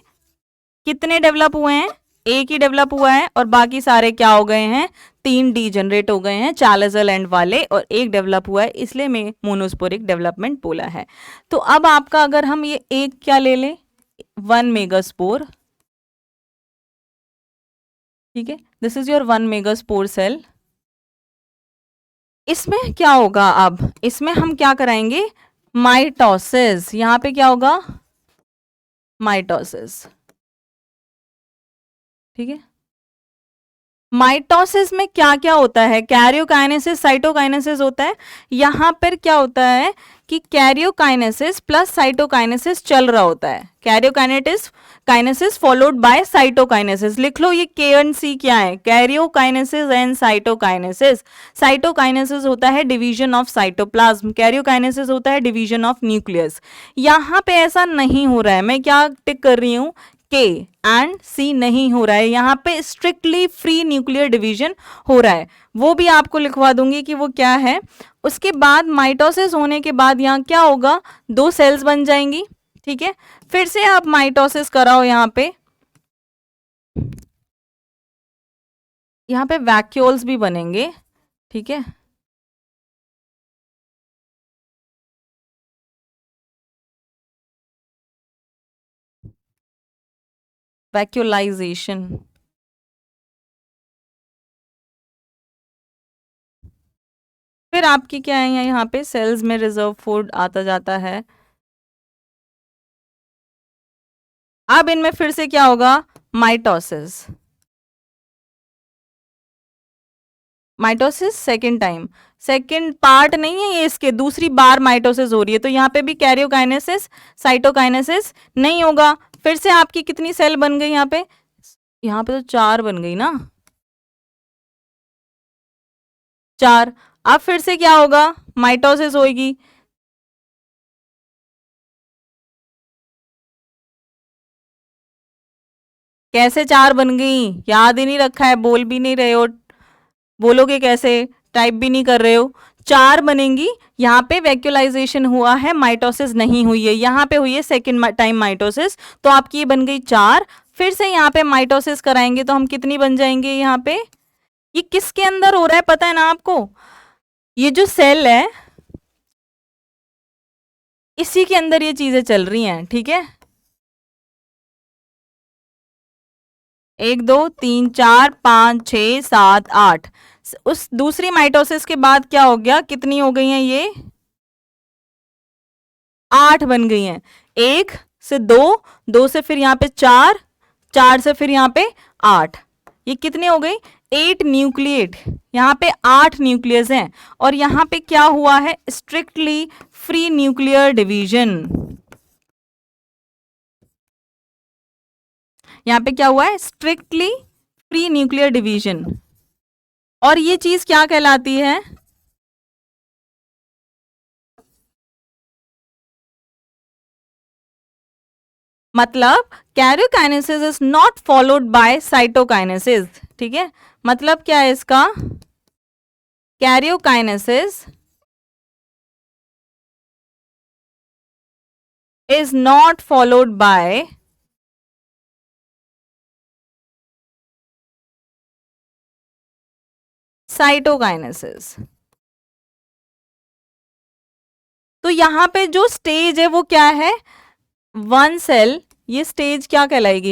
[SPEAKER 1] कितने डेवलप हुए हैं? एक ही डेवलप हुआ है और बाकी सारे क्या हो गए हैं? 3 डीजनरेट हो गए हैं, चैलेजल एंड वाले, और एक डेवलप हुआ है, इसलिए मैं मोनोस्पोरिक डेवलपमेंट बोला है। तो अब आपका अगर हम ये एक क्या ले लें, 1 मेगास्पोर, ठीक है, this is your 1 megaspore cell. इसमें क्या होगा? अब इसमें हम क्या कराएंगे? माइटोसिस। यहां पे क्या होगा? माइटोसिस, ठीक है। माइटोसिस में क्या क्या होता है? कैरियोकाइनेसिस, साइटोकाइनेसिस होता है। यहां पर क्या होता है कि कैरियोकाइनेसिस प्लस साइटोकाइनेसिस चल रहा होता है। कैरियोकाइनेटिस काइनेसिस फॉलोड बाय साइटोकाइनेसिस। लिख लो ये के एंड सी क्या है? Karyokinesis and cytokinesis. साइटोकाइनेसिस होता है डिवीजन ऑफ साइटोप्लाज्म, कैरियोकाइनेसिस होता है डिवीजन ऑफ न्यूक्लियस। यहां पे ऐसा नहीं हो रहा है, मैं क्या टिक कर रही हूं? के एंड सी नहीं हो रहा है, यहाँ पे स्ट्रिक्टली फ्री न्यूक्लियर डिवीजन हो रहा है। वो भी आपको लिखवा दूंगी कि वो क्या है। उसके बाद माइटोसिस होने के बाद यहाँ क्या होगा? 2 सेल्स बन जाएंगी, ठीक है। फिर से आप माइटोसिस कराओ, यहाँ पे वैक्यूल्स भी बनेंगे, ठीक है। वैक्यूलाइजेशन, फिर आपकी क्या है, यहाँ पे सेल्स में रिजर्व फूड आता जाता है। अब इनमें फिर से क्या होगा, mitosis. Mitosis second time, second part नहीं है ये, इसके दूसरी बार माइटोसिस हो रही है, तो यहाँ पे भी कैरियोकाइनेसिस, साइटोकाइनेसिस नहीं होगा। फिर से आपकी कितनी सेल बन गई यहाँ पे, यहाँ पे तो 4 बन गई ना, 4। अब फिर से क्या होगा, माइटोसिस होगी। कैसे 4 बन गई, याद ही नहीं रखा है, बोल भी नहीं रहे हो, बोलोगे कैसे, टाइप भी नहीं कर रहे हो। 4 बनेंगी, यहाँ पे वैक्यूलाइजेशन हुआ है, माइटोसिस नहीं हुई है, यहाँ पे हुई है सेकेंड टाइम माइटोसिस, तो आपकी ये बन गई 4। फिर से यहाँ पे माइटोसिस कराएंगे तो हम कितनी बन जाएंगे यहाँ पे, ये किसके अंदर हो रहा है पता है ना आपको, ये जो सेल है इसी के अंदर ये चीजें चल रही हैं, ठीक है। 1 2 3 4 5 6 7 8, उस दूसरी माइटोसिस के बाद क्या हो गया, कितनी हो गई हैं ये, 8 बन गई हैं। 1 से 2, 2 से फिर यहाँ पे 4, 4 से फिर यहाँ पे 8, ये कितने हो गई, 8 न्यूक्लिएट, यहाँ पे 8 न्यूक्लियस हैं। और यहाँ पे क्या हुआ है, स्ट्रिक्टली फ्री न्यूक्लियर डिवीजन, यहाँ पे क्या हुआ है, स्ट्रिक्टली फ्री न्यूक्लियर डिवीजन। और ये चीज क्या कहलाती है, मतलब karyokinesis is not followed by cytokinesis, ठीक है। मतलब क्या है इसका, karyokinesis is not followed by cytokinesis. तो यहां पे जो स्टेज है वो क्या है, वन सेल, ये स्टेज क्या कहलाएगी,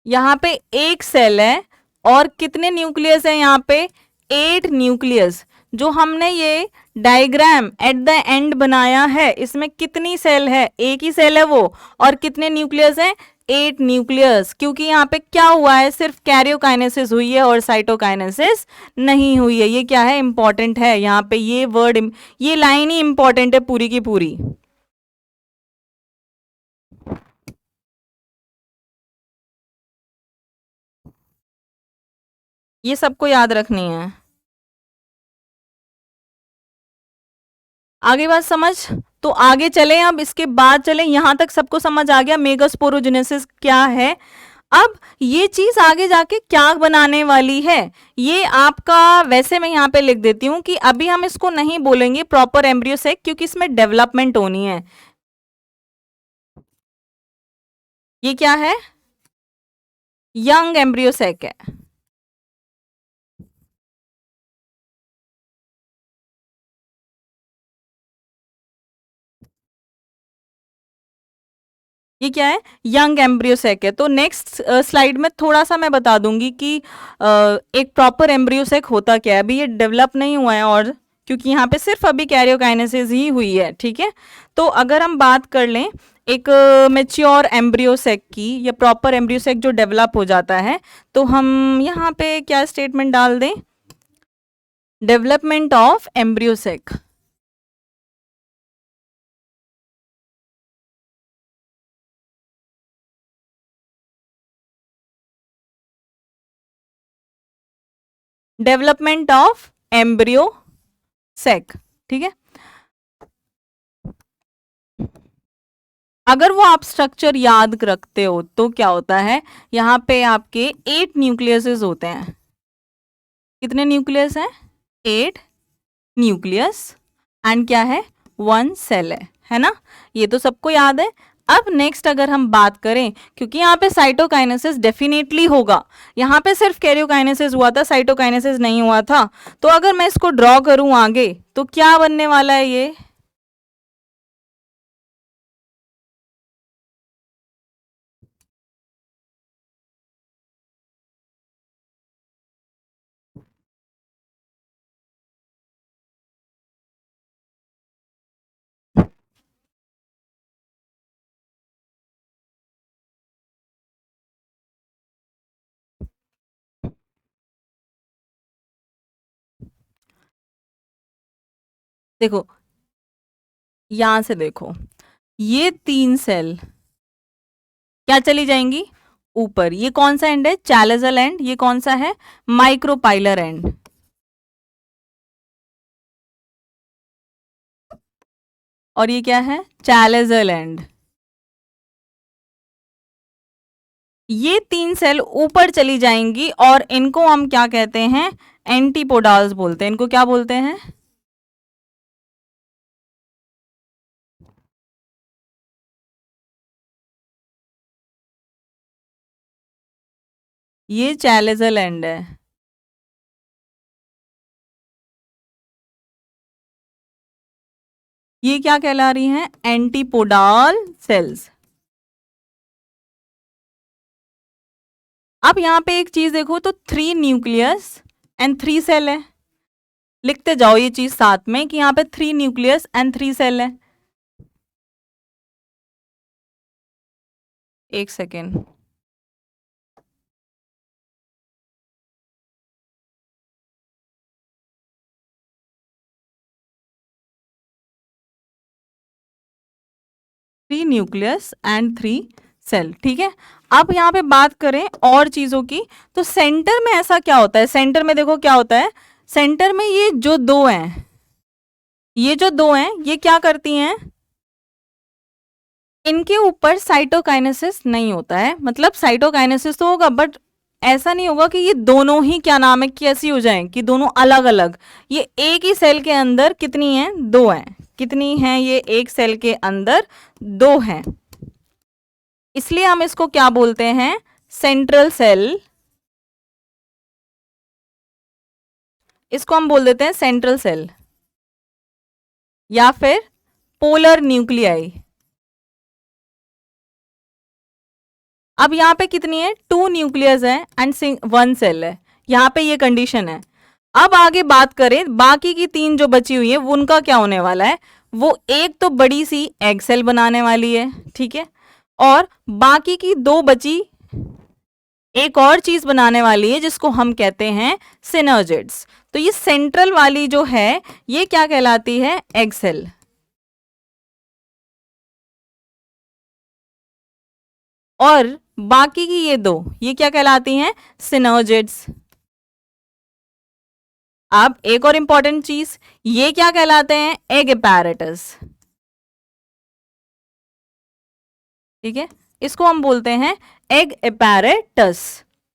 [SPEAKER 1] यहाँ पे एक सेल है और कितने न्यूक्लियस है यहाँ पे, 8 न्यूक्लियस। जो हमने ये डायग्राम एट द एंड बनाया है इसमें कितनी सेल है, एक ही सेल है वो, और कितने न्यूक्लियस हैं, 8 न्यूक्लियस। क्योंकि यहाँ पे क्या हुआ है, सिर्फ कैरियोकाइनेसिस हुई है और साइटोकाइनेसिस नहीं हुई है। ये क्या है, इंपॉर्टेंट है, यहाँ पे ये वर्ड, ये लाइन ही इंपॉर्टेंट है पूरी की पूरी। ये सबको याद रखनी है। आगे बात समझ, तो आगे चले, अब इसके बाद चले, यहां तक सबको समझ आ गया मेगास्पोरोजेनेसिस क्या है। अब ये चीज आगे जाके क्या बनाने वाली है, ये आपका, वैसे मैं यहाँ पे लिख देती हूँ कि अभी हम इसको नहीं बोलेंगे प्रॉपर एम्ब्रियो सेक, क्योंकि इसमें डेवलपमेंट होनी है। ये क्या है, यंग एम्ब्रियो सेक है। ये क्या है, यंग एम्ब्रियो सेक है। तो नेक्स्ट स्लाइड में थोड़ा सा मैं बता दूंगी कि एक प्रॉपर एम्ब्रियो सेक होता क्या है। अभी ये डेवलप नहीं हुआ है, और क्योंकि यहाँ पे सिर्फ अभी कैरियोकाइनेसिस ही हुई है, ठीक है। तो अगर हम बात कर लें एक मेच्योर एम्ब्रियो सेक की, या प्रॉपर एम्ब्रियो सेक जो डेवलप हो जाता है, तो हम यहाँ पे क्या स्टेटमेंट डाल दें, development of embryo sac. Development of embryo sac, ठीक है। अगर वो आप स्ट्रक्चर याद रखते हो तो क्या होता है, यहाँ पे आपके 8 न्यूक्लियसेस होते हैं। कितने न्यूक्लियस हैं, 8 न्यूक्लियस, एंड क्या है, वन सेल है ना। ये तो सबको याद है। अब नेक्स्ट अगर हम बात करें, क्योंकि यहाँ पे साइटोकाइनेसिस डेफिनेटली होगा, यहाँ पे सिर्फ कैरियोकाइनेसिस हुआ था, साइटोकाइनेसिस नहीं हुआ था। तो अगर मैं इसको ड्रॉ करूं आगे, तो क्या बनने वाला है ये, देखो यहां से देखो, ये 3 सेल क्या चली जाएंगी ऊपर। ये कौन सा एंड है, चैलेजल एंड। ये कौन सा है, माइक्रोपाइलर एंड। और ये क्या है, चैलेजल एंड। ये 3 सेल ऊपर चली जाएंगी और इनको हम क्या कहते हैं, एंटीपोडाल्स बोलते हैं। इनको क्या बोलते हैं, ये चैलेजल एंड है। ये क्या कहला रही हैं, एंटीपोडाल सेल्स। अब यहां पे एक चीज देखो तो 3 न्यूक्लियस एंड 3 सेल है। लिखते जाओ ये चीज साथ में कि यहाँ पे 3 न्यूक्लियस एंड 3 सेल है। एक second, three nucleus and 3 cell, ठीक है। अब यहाँ पे बात करें और चीजों की, तो सेंटर में ऐसा क्या होता है, सेंटर में देखो क्या होता है, सेंटर में ये जो दो हैं, ये जो दो हैं ये क्या करती हैं, इनके ऊपर साइटोकाइनेसिस नहीं होता है। मतलब साइटोकाइनेसिस तो होगा बट ऐसा नहीं होगा कि ये दोनों ही क्या नाम है कि ऐसी हो जाएं कि दोनों अलग अलग। ये एक ही सेल के अंदर कितनी हैं, दो हैं। कितनी हैं, ये एक सेल के अंदर दो हैं। इसलिए हम इसको क्या बोलते हैं, सेंट्रल सेल। इसको हम बोल देते हैं सेंट्रल सेल या फिर पोलर न्यूक्लियाई। अब यहाँ पे कितनी है, 2 न्यूक्लियस है एंड 1 सेल है। यहाँ पे ये कंडीशन है। अब आगे बात करें बाकी की 3 जो बची हुई है वो उनका क्या होने वाला है, वो एक तो बड़ी सी एग सेल बनाने वाली है, ठीक है। और बाकी की 2 बची एक और चीज बनाने वाली है जिसको हम कहते हैं सिनर्जिड्स। तो ये सेंट्रल वाली जो है ये क्या कहलाती है, एग सेल। और बाकी की ये 2 ये क्या कहलाती हैं, सिनर्जिड्स। अब एक और इंपॉर्टेंट चीज, ये क्या कहलाते हैं, एग एपैरेटस, ठीक है। इसको हम बोलते हैं एग एपैरेटस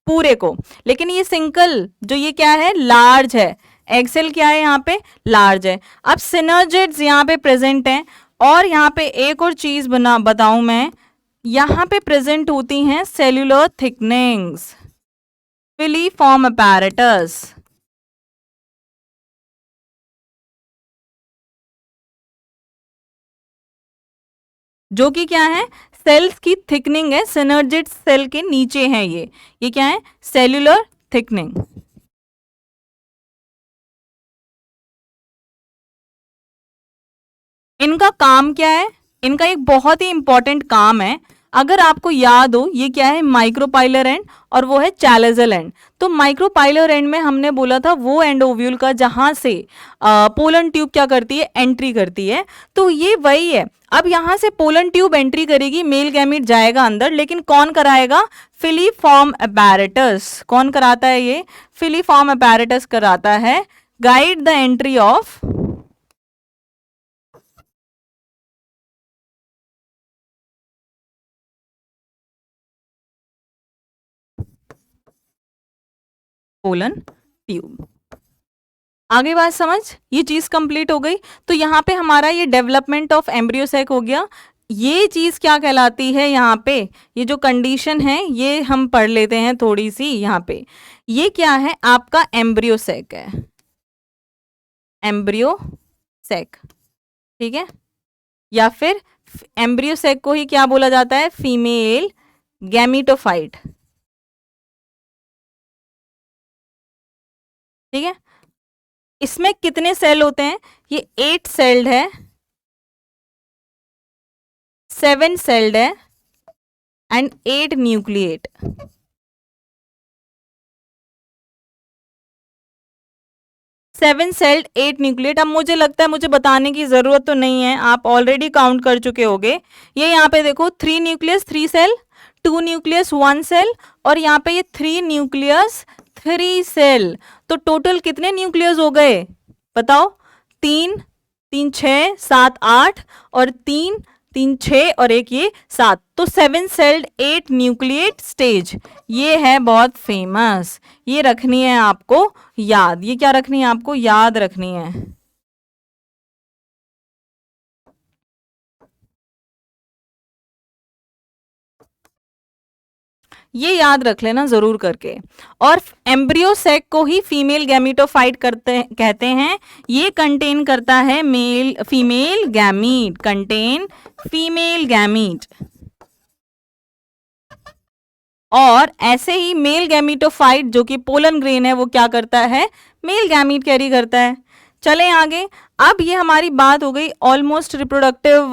[SPEAKER 1] पूरे को। लेकिन ये सिंगल जो ये क्या है, लार्ज है। एक्सेल क्या है यहाँ पे, लार्ज है। अब सिनर्जिड्स यहाँ पे प्रेजेंट हैं। और यहाँ पे एक और चीज बना बताऊं मैं, यहाँ पे प्रेजेंट होती हैं सेल्यूलर थिकनिंग्स, फिलीफॉर्म अपैरेटस, जो कि क्या है, सेल्स की थिकनिंग है। सिनर्जिड सेल के नीचे है ये क्या है, सेल्यूलर थिकनिंग। इनका काम क्या है, इनका एक बहुत ही इंपॉर्टेंट काम है। अगर आपको याद हो ये क्या है, माइक्रोपाइलर एंड और वो है चैलेजल एंड। तो माइक्रोपाइलर एंड में हमने बोला था वो एंड ओव्यूल का जहां से पोलन ट्यूब क्या करती है, एंट्री करती है। तो ये वही है। अब यहां से पोलन ट्यूब एंट्री करेगी, मेल गैमीट जाएगा अंदर, लेकिन कौन कराएगा, फिलीफॉर्म अपैरेटस। कौन कराता है ये, फिलीफॉर्म अपैरेटस कराता है, guide the entry of pollen tube. आगे बात समझ, ये चीज कंप्लीट हो गई। तो यहाँ पे हमारा ये डेवलपमेंट ऑफ एम्ब्रियोसेक हो गया। ये चीज क्या कहलाती है, यहाँ पे ये जो कंडीशन है ये हम पढ़ लेते हैं थोड़ी सी। यहाँ पे ये क्या है, आपका एम्ब्रियोसेक है, एम्ब्रियोसेक, ठीक है। या फिर एम्ब्रियोसेक को ही क्या बोला जाता है, फीमेल गैमीटोफाइट, ठीक है। इसमें कितने सेल होते हैं, ये 8 सेल्ड है, 7 सेल्ड है एंड 8 न्यूक्लिएट। 7 sailed 8 nucleate. अब मुझे लगता है मुझे बताने की जरूरत तो नहीं है, आप ऑलरेडी काउंट कर चुके होगे। ये यहाँ पे देखो 3 न्यूक्लियस 3 सेल, 2 न्यूक्लियस 1 सेल, और यहाँ पे ये 3 न्यूक्लियस 3 सेल। तो टोटल कितने न्यूक्लियस हो गए बताओ? 3 3 6 7 8 और 3 3 6 और एक ये 7, तो 7 सेल्ड 8 न्यूक्लिएट स्टेज। ये है बहुत फेमस, ये रखनी है आपको याद। ये क्या रखनी है आपको? याद रखनी है। ये याद रख लेना जरूर करके। और एम्ब्रियो सेक को ही फीमेल गैमीटोफाइट कहते हैं। ये कंटेन करता है male female gamete, contain female gamete. और ऐसे ही मेल गैमीटोफाइट जो कि पोलन ग्रेन है वो क्या करता है? मेल गैमीट कैरी करता है। चलें आगे। अब ये हमारी बात हो गई, almost reproductive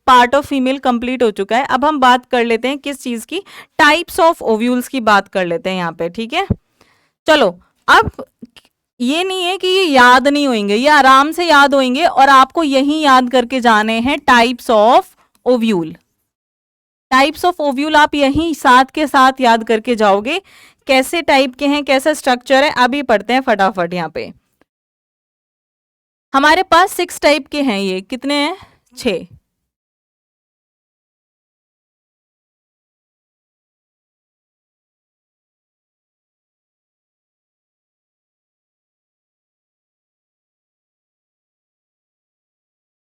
[SPEAKER 1] part of female complete हो चुका है। अब हम बात कर लेते हैं किस चीज की? टाइप्स ऑफ ओव्यूल्स की बात कर लेते हैं यहाँ पे, ठीक है? चलो, अब ये नहीं है कि ये याद नहीं होंगे, ये आराम से याद होंगे, और आपको यही याद करके जाने हैं types of ovule. Types of ovule आप यहीं साथ के साथ याद करके जाओगे। कैसे टाइप के हैं, कैसा स्ट्रक्चर है, अभी पढ़ते हैं फटाफट। यहाँ पे हमारे पास 6 टाइप के हैं। ये कितने हैं? 6।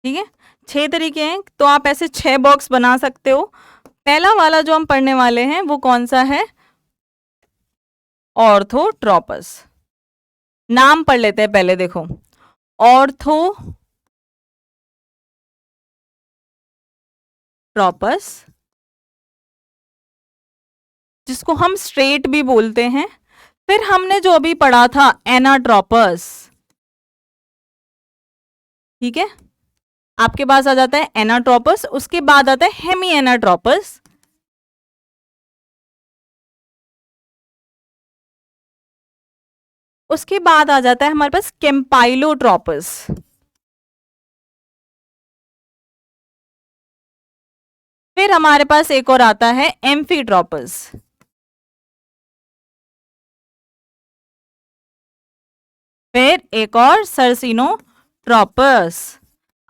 [SPEAKER 1] ठीक है, 6 तरीके हैं। तो आप ऐसे 6 बॉक्स बना सकते हो। पहला वाला जो हम पढ़ने वाले हैं वो कौन सा है? ऑर्थोट्रोपस। नाम पढ़ लेते हैं पहले, देखो। ऑर्थोट्रोपस, जिसको हम स्ट्रेट भी बोलते हैं। फिर हमने जो अभी पढ़ा था एनाट्रोपस, ठीक है? आपके पास आ जाता है एनाट्रोपस, उसके बाद आता है हेमी एनाट्रोपस, उसके बाद आ जाता है हमारे पास केम्पाइलोट्रोपस, फिर हमारे पास एक और आता है एम्फीट्रोपस, फिर एक और सर्सिनोट्रोपस।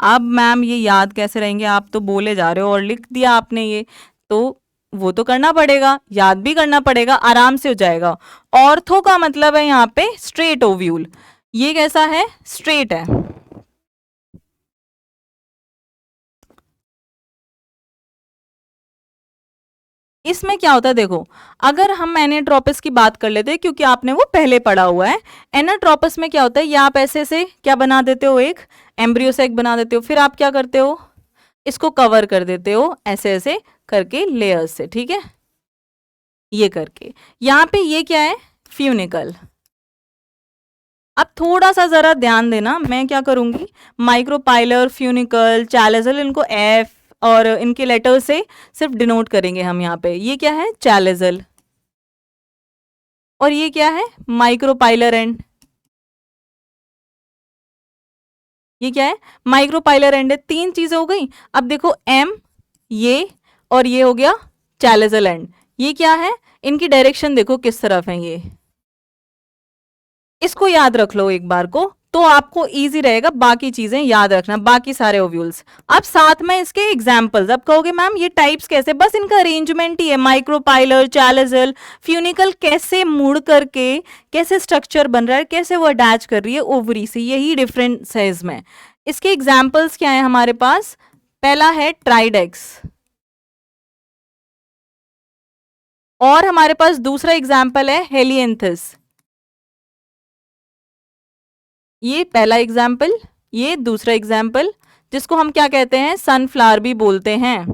[SPEAKER 1] अब मैम ये याद कैसे रहेंगे? आप तो बोले जा रहे हो और लिख दिया आपने ये, तो वो तो करना पड़ेगा, याद भी करना पड़ेगा, आराम से हो जाएगा। ऑर्थो का मतलब है यहाँ पे स्ट्रेट ओव्यूल। ये कैसा है? स्ट्रेट है। इसमें क्या होता है देखो, अगर हम एनाट्रोपस की बात कर लेते हैं क्योंकि आपने वो पहले पढ़ा हुआ है। एनाट्रोपस में क्या होता है, ये आप ऐसे से क्या बना देते हो? एक एम्ब्रियो सेक बना देते हो। फिर आप क्या करते हो? इसको कवर कर देते हो ऐसे ऐसे करके लेयर्स से, ठीक है? ये करके यहाँ पे ये क्या है? फ्यूनिकल। अब थोड़ा सा जरा ध्यान देना, मैं क्या करूंगी, माइक्रोपाइलर, फ्यूनिकल, चैलेजल, इनको एफ और इनके लेटर से सिर्फ डिनोट करेंगे हम यहाँ पे। ये क्या है? चैलेजल। और ये क्या है? Micropylar and. ये क्या है? माइक्रोपाइलर एंड है। 3 चीजें हो गई। अब देखो एम, ये और ये हो गया चैलेजल एंड। ये क्या है? इनकी डायरेक्शन देखो किस तरफ है ये। इसको याद रख लो एक बार को, तो आपको इजी रहेगा बाकी चीजें याद रखना, बाकी सारे ओव्यूल्स। अब साथ में इसके एग्जांपल्स। अब कहोगे मैम ये टाइप्स कैसे? बस इनका अरेंजमेंट ही है, माइक्रोपाइलर, चैलेजल, फ्यूनिकल, कैसे मुड़ करके कैसे स्ट्रक्चर बन रहा है, कैसे वो अटैच कर रही है ओवरी से, यही डिफरेंस है इसमें। इसके एग्जाम्पल्स क्या है हमारे पास? पहला है ट्राइडेक्स, और हमारे पास दूसरा एग्जाम्पल है हेलियंथस। ये पहला एग्जाम्पल, ये दूसरा एग्जाम्पल, जिसको हम क्या कहते हैं? सनफ्लावर भी बोलते हैं।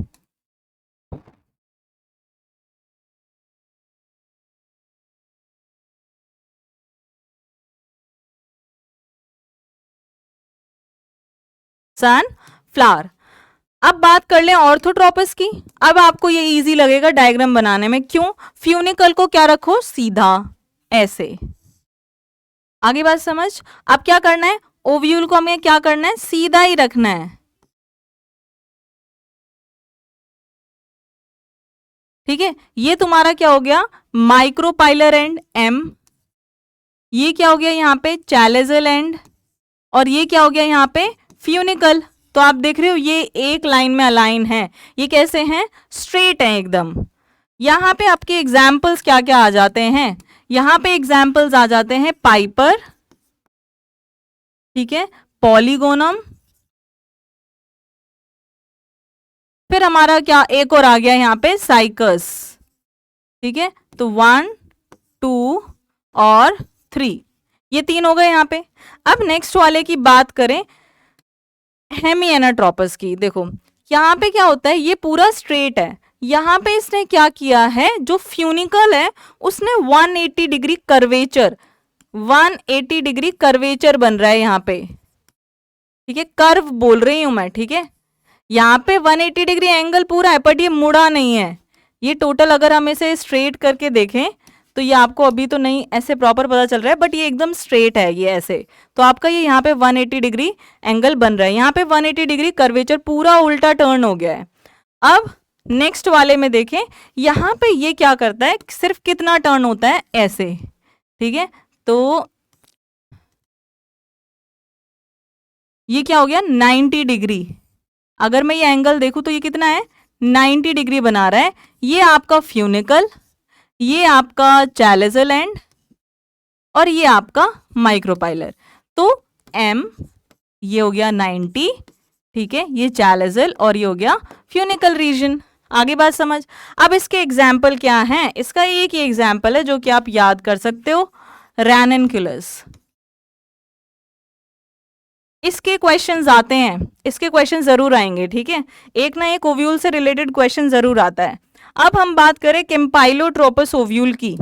[SPEAKER 1] सनफ्लावर। अब बात कर लें ऑर्थोट्रोपस की। अब आपको ये इजी लगेगा डायग्राम बनाने में। क्यों? फ्यूनिकल को क्या रखो? सीधा ऐसे, आगे बात समझ। अब क्या करना है, ओव्यूल को हमें क्या करना है, सीधा ही रखना है, ठीक है। ये तुम्हारा क्या हो गया, माइक्रोपाइलर एंड एम, ये क्या हो गया यहाँ पे चैलेजल एंड, और ये क्या हो गया यहाँ पे फ्यूनिकल। तो आप देख रहे हो ये एक लाइन में अलाइन है, ये कैसे हैं, स्ट्रेट है एकदम। यहाँ पे आपके एग्जाम्पल्स क्या क्या आ जाते हैं, यहाँ पे एग्जाम्पल्स आ जाते हैं पाइपर, ठीक है, पॉलीगोनम, फिर हमारा क्या एक और आ गया यहाँ पे साइकस, ठीक है। तो 1 2 और 3, ये 3 हो गए यहाँ पे। अब नेक्स्ट वाले की बात करें हेमिएनाट्रोपस की, देखो यहाँ पे क्या होता है, ये पूरा स्ट्रेट है, यहाँ पे इसने क्या किया है, जो फ्यूनिकल है उसने 180 डिग्री कर्वेचर, 180 डिग्री कर्वेचर बन रहा है यहाँ पे, ठीक है, कर्व बोल रही हूं मैं, ठीक है। यहाँ पे 180 डिग्री एंगल पूरा है, बट ये मुड़ा नहीं है, ये टोटल अगर हम इसे स्ट्रेट करके देखें तो ये आपको अभी तो नहीं ऐसे प्रॉपर पता चल रहा है, बट ये एकदम स्ट्रेट है ये ऐसे। तो आपका ये यहाँ पे 180 डिग्री एंगल बन रहा है, यहाँ पे 180 डिग्री कर्वेचर पूरा उल्टा टर्न हो गया है। अब नेक्स्ट वाले में देखें, यहाँ पे ये क्या करता है, सिर्फ कितना टर्न होता है ऐसे, ठीक है। तो ये क्या हो गया 90 डिग्री, अगर मैं ये एंगल देखूं तो ये कितना है 90 डिग्री बना रहा है। ये आपका फ्यूनिकल, ये आपका चैलेजल एंड, और ये आपका माइक्रोपाइलर। तो एम ये हो गया 90, ठीक है, ये चैलेजल और ये हो गया फ्यूनिकल रीजन। आगे बात समझ। अब इसके एग्जाम्पल क्या हैं, इसका एक ही एग्जाम्पल है जो कि आप याद कर सकते हो, रैननकुलस। इसके क्वेश्चंस आते हैं, इसके क्वेश्चन जरूर आएंगे, ठीक है, एक ना एक ओव्यूल से रिलेटेड क्वेश्चन जरूर आता है। अब हम बात करें कैम्पाइलोट्रोपस ओव्यूल की,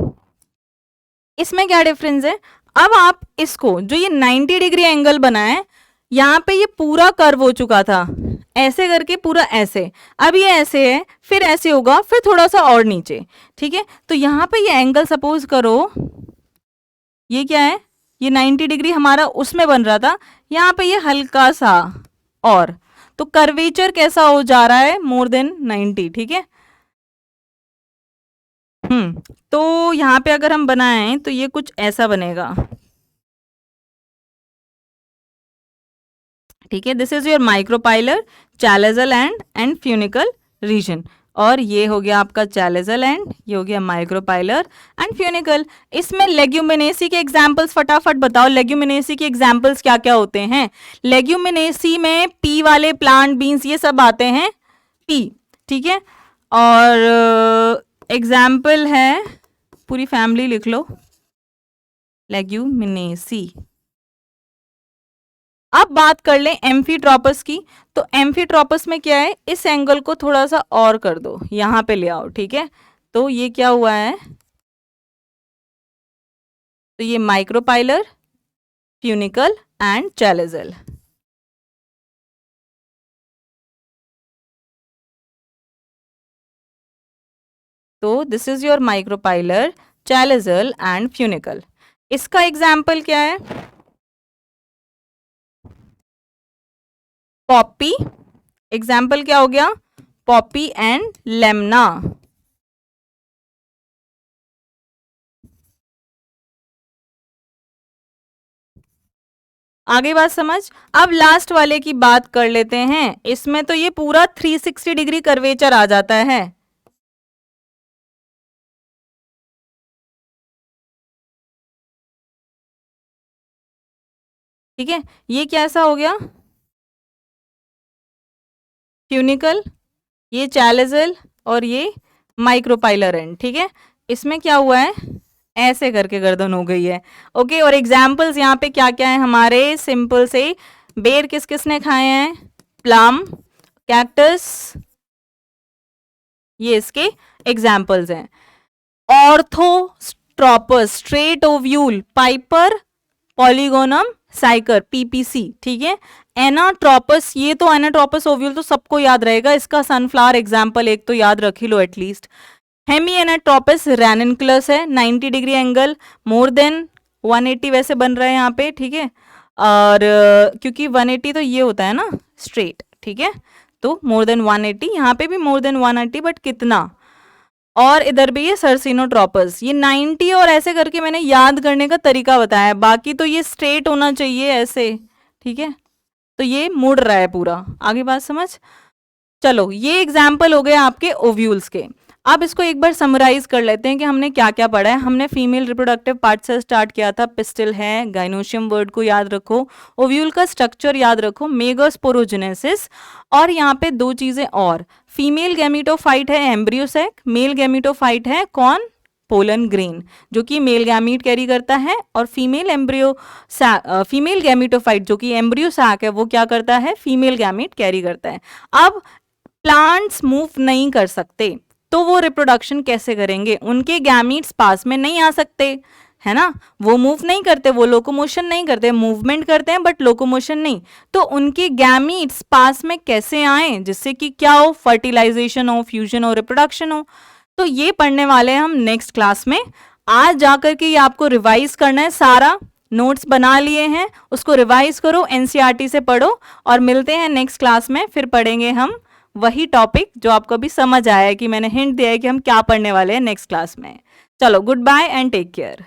[SPEAKER 1] इसमें क्या डिफरेंस है। अब आप इसको जो ये 90 डिग्री एंगल बना है, यहाँ पे ये पूरा कर्व हो चुका था, ऐसे करके पूरा ऐसे, अब ये ऐसे है, फिर ऐसे होगा, फिर थोड़ा सा और नीचे, ठीक है। तो यहाँ पे ये एंगल सपोज करो, ये क्या है, ये 90 डिग्री हमारा उसमें बन रहा था, यहाँ पे ये हल्का सा और, तो कर्वेचर कैसा हो जा रहा है, मोर देन 90, ठीक है। तो यहाँ पे अगर हम बनाएं तो ये कुछ ऐसा बनेगा, ठीक है। This is your micropylar, chalazal and funicle region, और ये हो गया आपका चैलेजल एंड, ये हो गया माइक्रोपाइलर एंड फ्यूनिकल। इसमें लेग्यूमिनेसी के एग्जांपल्स फटाफट बताओ, लेग्यूमिनेसी के एग्जांपल्स क्या क्या होते हैं। लेग्यूमिनेसी में पी वाले प्लांट, बीन्स, ये सब आते हैं, पी, ठीक है। और एग्जाम्पल है, पूरी फैमिली लिख लो, लेग्यूमिनेसी। अब बात कर लें एम्फीट्रोपस की, तो एम्फीट्रोपस में क्या है, इस एंगल को थोड़ा सा और कर दो, यहां पे ले आओ, ठीक है। तो ये क्या हुआ है, तो ये माइक्रोपाइलर, फ्यूनिकल एंड चैलेजल। तो this is your micropylar, chalazal and funicle. इसका एग्जाम्पल क्या है, पॉपी, एग्जाम्पल क्या हो गया, पॉपी एंड लेमना। आगे बात समझ। अब लास्ट वाले की बात कर लेते हैं, इसमें तो ये पूरा 360 डिग्री कर्वेचर आ जाता है, ठीक है। ये कैसा हो गया, फ्यूनिकल, ये चैलेजल और ये माइक्रोपाइलर एंड, ठीक है। इसमें क्या हुआ है, ऐसे करके गर्दन हो गई है, ओके। और एग्जाम्पल्स यहाँ पे क्या क्या है हमारे, सिंपल से, बेर किस किसने खाए हैं, प्लम, कैक्टस, ये इसके एग्जाम्पल्स हैं। Orthotropous, straight ovule, piper, polygonum, साइकर, पीपीसी, ठीक है। एनाट्रोपस, ये तो एनाट्रोपस ओव्यूल तो सबको याद रहेगा, इसका सनफ्लावर एग्जाम्पल एक तो याद रख ही लो एटलीस्ट। हेमी एनाट्रोपस रैननकुलस है, 90 डिग्री एंगल, मोर देन 180 वैसे बन रहा है यहाँ पे, ठीक है। और क्योंकि 180 तो ये होता है ना स्ट्रेट, ठीक है, तो मोर देन 180, यहाँ पे भी मोर देन 180, बट कितना। और इधर भी ये सर्सिनोट्रोपस, ये 90 और ऐसे करके मैंने याद करने का तरीका बताया है, बाकी तो ये स्ट्रेट होना चाहिए ऐसे, ठीक है। तो ये मुड़ रहा है पूरा, आगे बात समझ। चलो ये एग्जाम्पल हो गए आपके ओव्यूल्स के। अब इसको एक बार समराइज कर लेते हैं कि हमने क्या क्या पढ़ा है। हमने फीमेल रिप्रोडक्टिव पार्ट से स्टार्ट किया था, पिस्टल है, गाइनोशियम वर्ड को याद रखो, ओव्यूल का स्ट्रक्चर याद रखो, मेगास्पोरोजेनेसिस, और यहाँ पे दो चीजें और, फीमेल गैमीटोफाइट है एम्ब्रियोसैक, मेल गैमीटोफाइट है कौन, पोलन ग्रेन, जो कि मेल गैमीट कैरी करता है, और फीमेल गैमीटोफाइट जो कि एम्ब्रियो सैक है वो क्या करता है, फीमेल गैमीट कैरी करता है। अब प्लांट्स मूव नहीं कर सकते तो वो रिप्रोडक्शन कैसे करेंगे, उनके गैमीट्स पास में नहीं आ सकते, है ना, वो मूव नहीं करते, वो लोकोमोशन नहीं करते, मूवमेंट करते हैं बट लोकोमोशन नहीं, तो उनके गैमीट्स पास में कैसे आए जिससे कि क्या हो, फर्टिलाइजेशन हो, फ्यूजन हो, रिप्रोडक्शन हो। तो ये पढ़ने वाले हैं हम नेक्स्ट क्लास में। आज जाकर के ये आपको रिवाइज करना है, सारा नोट्स बना लिए हैं उसको रिवाइज करो, एनसीईआरटी से पढ़ो, और मिलते हैं नेक्स्ट क्लास में, फिर पढ़ेंगे हम वही टॉपिक जो आपको अभी समझ आया है कि मैंने हिंट दिया है कि हम क्या पढ़ने वाले हैं नेक्स्ट क्लास में। चलो goodbye and take care.